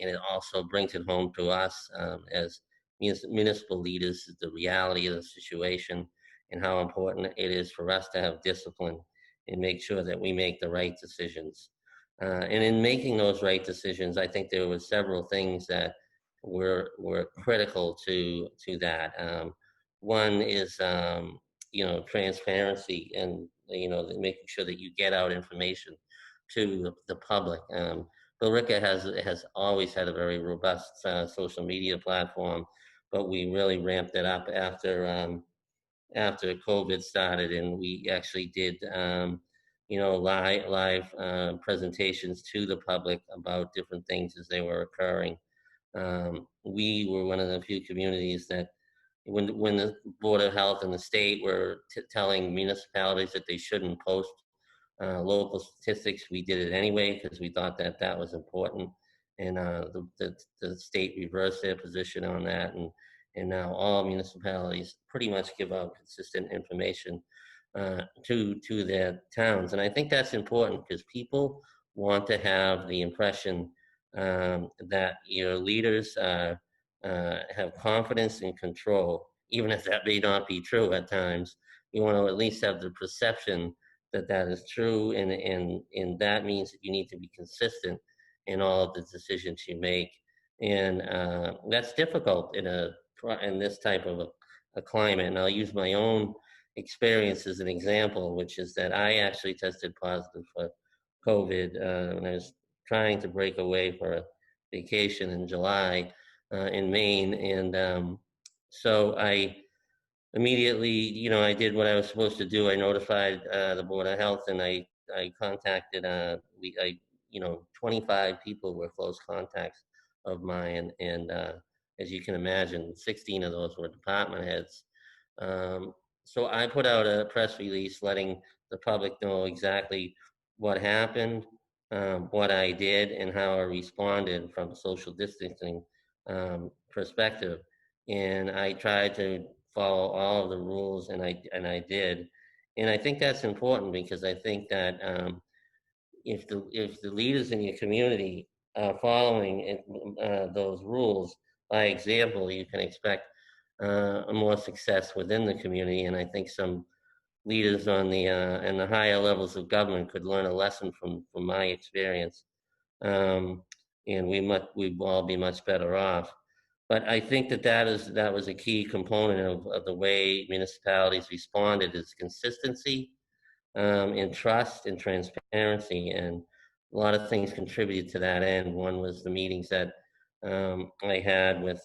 And it also brings it home to us as municipal leaders, the reality of the situation and how important it is for us to have discipline and make sure that we make the right decisions. And in making those right decisions, I think there were several things that were critical to that. One is transparency and making sure that you get out information to the public. Billerica has always had a very robust social media platform, but we really ramped it up after COVID started, and we actually did live presentations to the public about different things as they were occurring. We were one of the few communities that when the Board of Health and the state were telling municipalities that they shouldn't post local statistics, we did it anyway because we thought that was important. And the state reversed their position on that, and now all municipalities pretty much give out consistent information to their towns. And I think that's important because people want to have the impression that your leaders have confidence and control, even if that may not be true at times. You want to at least have the perception that is true, and that means that you need to be consistent in all of the decisions you make. And that's difficult in this type of a climate. And I'll use my own experience as an example, which is that I actually tested positive for COVID when I was trying to break away for a vacation in July in Maine. And so I immediately, I did what I was supposed to do. I notified the Board of Health, and I contacted, 25 people were close contacts of mine. And as you can imagine, 16 of those were department heads. So I put out a press release letting the public know exactly what happened, what I did, and how I responded from a social distancing perspective. And I tried to follow all of the rules, and I did. And I think that's important because I think that if the leaders in your community are following those rules by example, you can expect more success within the community. And I think some leaders on the and the higher levels of government could learn a lesson from my experience, and we'd all be much better off. But I think that was a key component of the way municipalities responded is consistency, and trust and transparency, and a lot of things contributed to that end. One was the meetings that I had with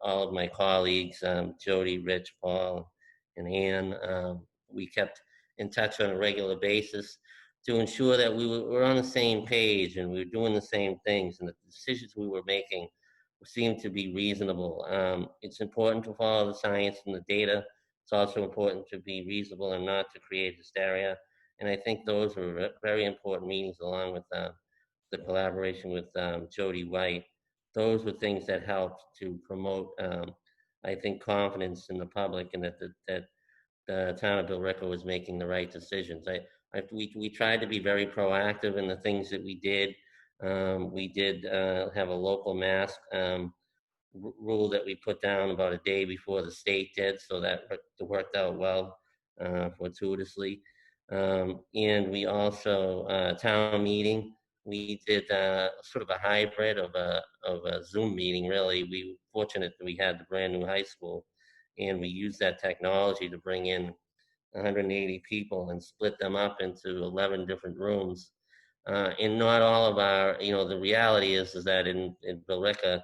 all of my colleagues, Jodi, Rich, Paul, and Ann. We kept in touch on a regular basis to ensure that were on the same page and we were doing the same things, and the decisions we were making seemed to be reasonable. It's important to follow the science and the data. It's also important to be reasonable and not to create hysteria. And I think those were very important meetings, along with the collaboration with Jodi White. Those were things that helped to promote, I think, confidence in the public, and that the town of Billerica was making the right decisions. We tried to be very proactive in the things that we did. We did have a local mask rule that we put down about a day before the state did, so that worked out well, fortuitously. And we also, town meeting, we did sort of a hybrid of a Zoom meeting, really. We were fortunate that we had the brand new high school, and we used that technology to bring in 180 people and split them up into 11 different rooms. And not all of our, the reality is that in Billerica,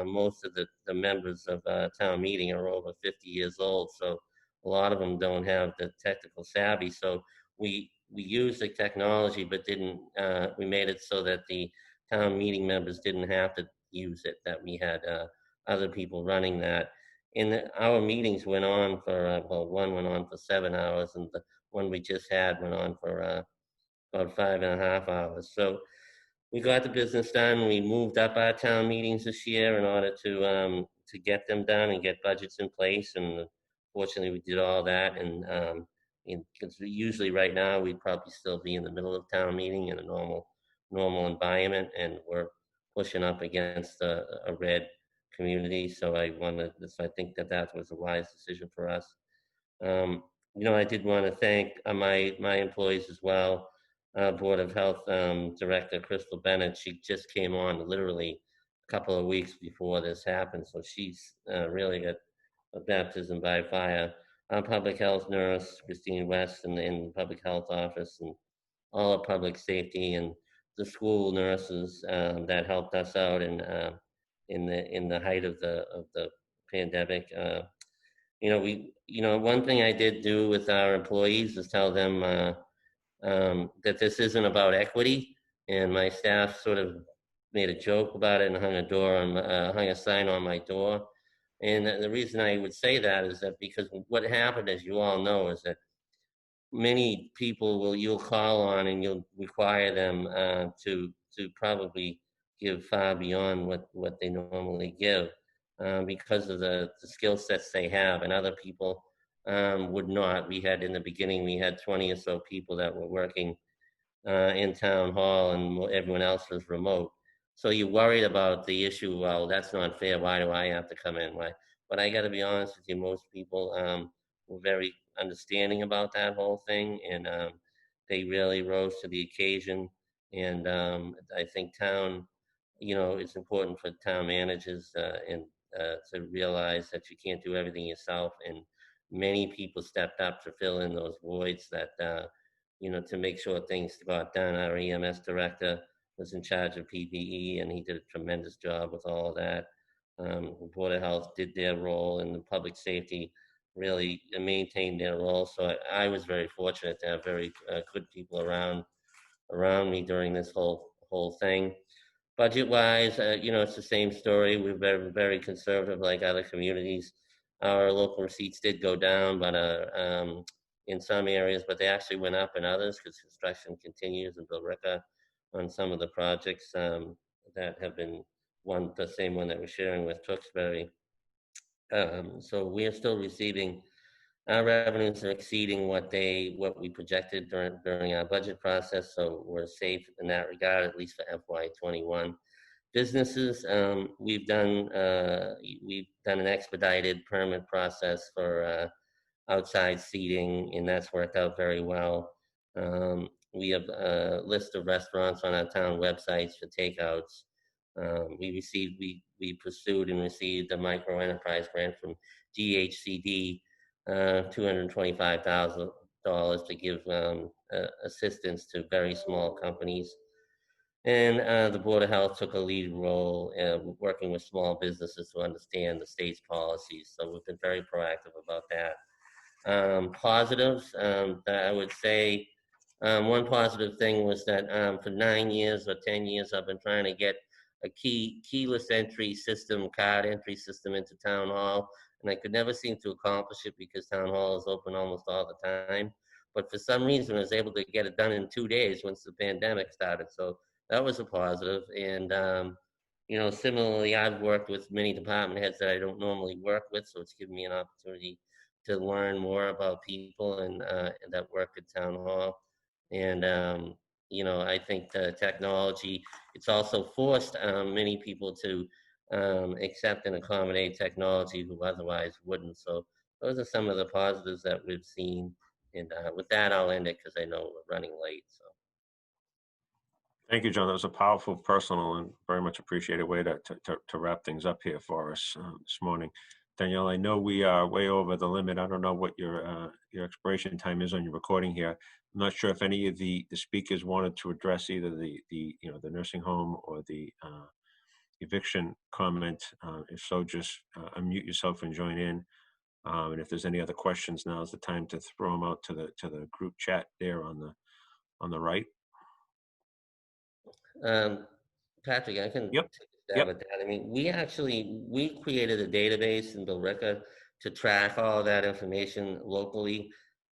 most of the members of town meeting are over 50 years old, so a lot of them don't have the technical savvy. So we used the technology, but we made it so that the town meeting members didn't have to use it, that we had other people running that. And our meetings went on for, one went on for 7 hours, and the one we just had went on for about 5.5 hours. So we got the business done. We moved up our town meetings this year in order to get them done and get budgets in place. And fortunately, we did all that. And because usually right now we'd probably still be in the middle of town meeting in a normal environment, and we're pushing up against a red community. So I think that was a wise decision for us. I did want to thank my employees as well. Board of Health Director Crystal Bennett. She just came on literally a couple of weeks before this happened, so she's really got a baptism by fire. Our public health nurse Christine West in the public health office, and all of public safety, and the school nurses that helped us out in the height of the pandemic. One thing I did do with our employees is tell them that this isn't about equity, and my staff sort of made a joke about it and hung a sign on my door. And the reason I would say that is that because what happened, as you all know, is that many people you'll call on and you'll require them to probably give far beyond what they normally give, because of the skill sets they have, and other people would not. In the beginning, we had 20 or so people that were working in town hall, and everyone else was remote. So you're worried about the issue, well, that's not fair, why do I have to come in? Why? But I got to be honest with you, most people were very understanding about that whole thing, and they really rose to the occasion. And I think it's important for town managers and to realize that you can't do everything yourself, and many people stepped up to fill in those voids that to make sure things got done. Our EMS director was in charge of PPE, and he did a tremendous job with all of that. Board of Health did their role, and the public safety really maintained their role. So I was very fortunate to have very good people around me during this whole thing. Budget-wise, it's the same story. We're very, very conservative, like other communities. our local receipts did go down, but in some areas, but they actually went up in others because construction continues in Billerica on some of the projects that have been the same one that we're sharing with Tewksbury. So we are still receiving, our revenues are exceeding what we projected during our budget process. So we're safe in that regard, at least for FY21. Businesses, we've done an expedited permit process for outside seating, and that's worked out very well. We have a list of restaurants on our town websites for takeouts. We pursued and received a micro enterprise grant from DHCD, $225,000 to give assistance to very small companies. And the Board of Health took a lead role working with small businesses to understand the state's policies. So we've been very proactive about that. Positives that I would say, one positive thing was that for 9 years or 10 years, I've been trying to get a keyless entry system, card entry system into Town Hall, and I could never seem to accomplish it because Town Hall is open almost all the time. But for some reason, I was able to get it done in 2 days once the pandemic started. So that was a positive. And similarly, I've worked with many department heads that I don't normally work with, so it's given me an opportunity to learn more about people and that work at Town Hall. And I think the technology, it's also forced many people to accept and accommodate technology who otherwise wouldn't. So those are some of the positives that we've seen. And with that, I'll end it because I know we're running late. So. Thank you, John. That was a powerful, personal, and very much appreciated way to wrap things up here for us this morning. Danielle, I know we are way over the limit. I don't know what your expiration time is on your recording here. I'm not sure if any of the speakers wanted to address either the nursing home or the eviction comment. If so, just unmute yourself and join in. And if there's any other questions, now is the time to throw them out to the group chat there on the right. Patrick, I can take a stab at that. I mean, we created a database in Billerica to track all that information locally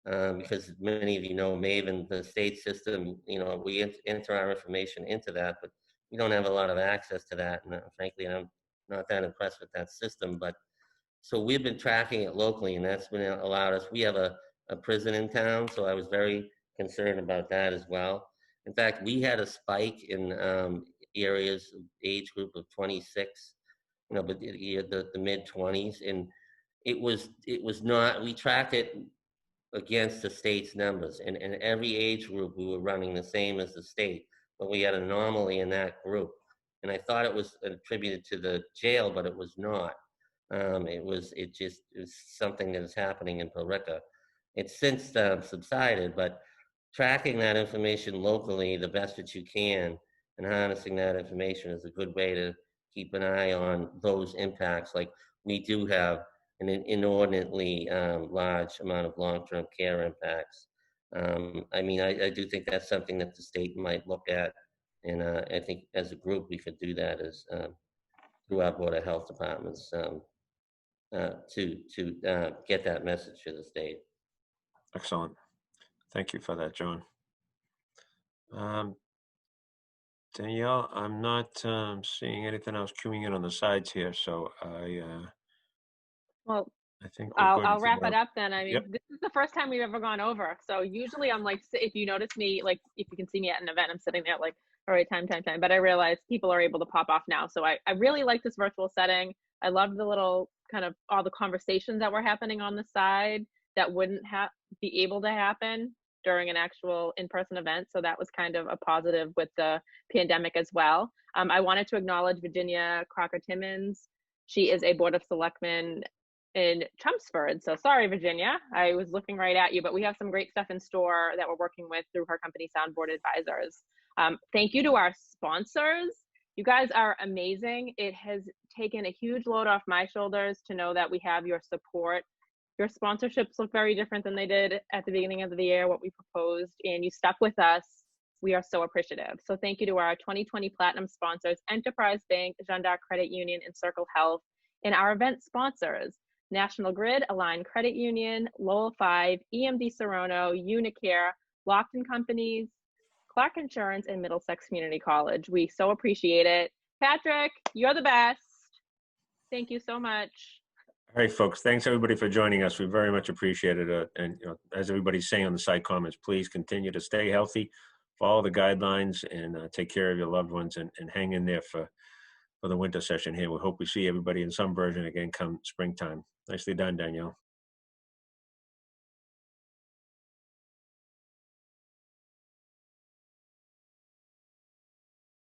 because many of you know Maven, the state system, we enter our information into that, but we don't have a lot of access to that. And frankly, I'm not that impressed with that system. But so we've been tracking it locally, and that's been allowed us. We have a prison in town, so I was very concerned about that as well. In fact, we had a spike in areas, age group of 26, but the mid-20s, and it was not. We tracked it against the state's numbers, and every age group we were running the same as the state, but we had an anomaly in that group, and I thought it was attributed to the jail, but it was not. It was something that is happening in Billerica. It's since subsided, but tracking that information locally the best that you can and harnessing that information is a good way to keep an eye on those impacts. Like we do have an inordinately large amount of long-term care impacts. I do think that's something that the state might look at, and I think as a group we could do that as through our Board of Health departments to get that message to the state. Excellent. Thank you for that, John. Danielle, I'm not seeing anything else queuing in on the sides here, so I think I'll wrap it up then. I mean, This is the first time we've ever gone over. So usually I'm like, if you notice me, like if you can see me at an event, I'm sitting there like, all right, time. But I realize people are able to pop off now. So I really like this virtual setting. I love the little kind of all the conversations that were happening on the side that wouldn't be able to happen during an actual in-person event. So that was kind of a positive with the pandemic as well. I wanted to acknowledge Virginia Crocker-Timmons. She is a Board of Selectmen in Chelmsford. So sorry, Virginia, I was looking right at you, but we have some great stuff in store that we're working with through her company, Soundboard Advisors. Thank you to our sponsors. You guys are amazing. It has taken a huge load off my shoulders to know that we have your support. Your sponsorships look very different than they did at the beginning of the year, what we proposed, and you stuck with us. We are so appreciative. So thank you to our 2020 Platinum sponsors, Enterprise Bank, Jeanne Credit Union, and Circle Health, and our event sponsors, National Grid, Align Credit Union, Lowell Five, EMD Serono, UniCare, Lockton Companies, Clark Insurance, and Middlesex Community College. We so appreciate it. Patrick, you're the best. Thank you so much. All right, folks. Thanks everybody for joining us. We very much appreciate it. And as everybody's saying on the side comments, please continue to stay healthy, follow the guidelines, and take care of your loved ones, and hang in there for the winter session here. We hope we see everybody in some version again come springtime. Nicely done, Danielle.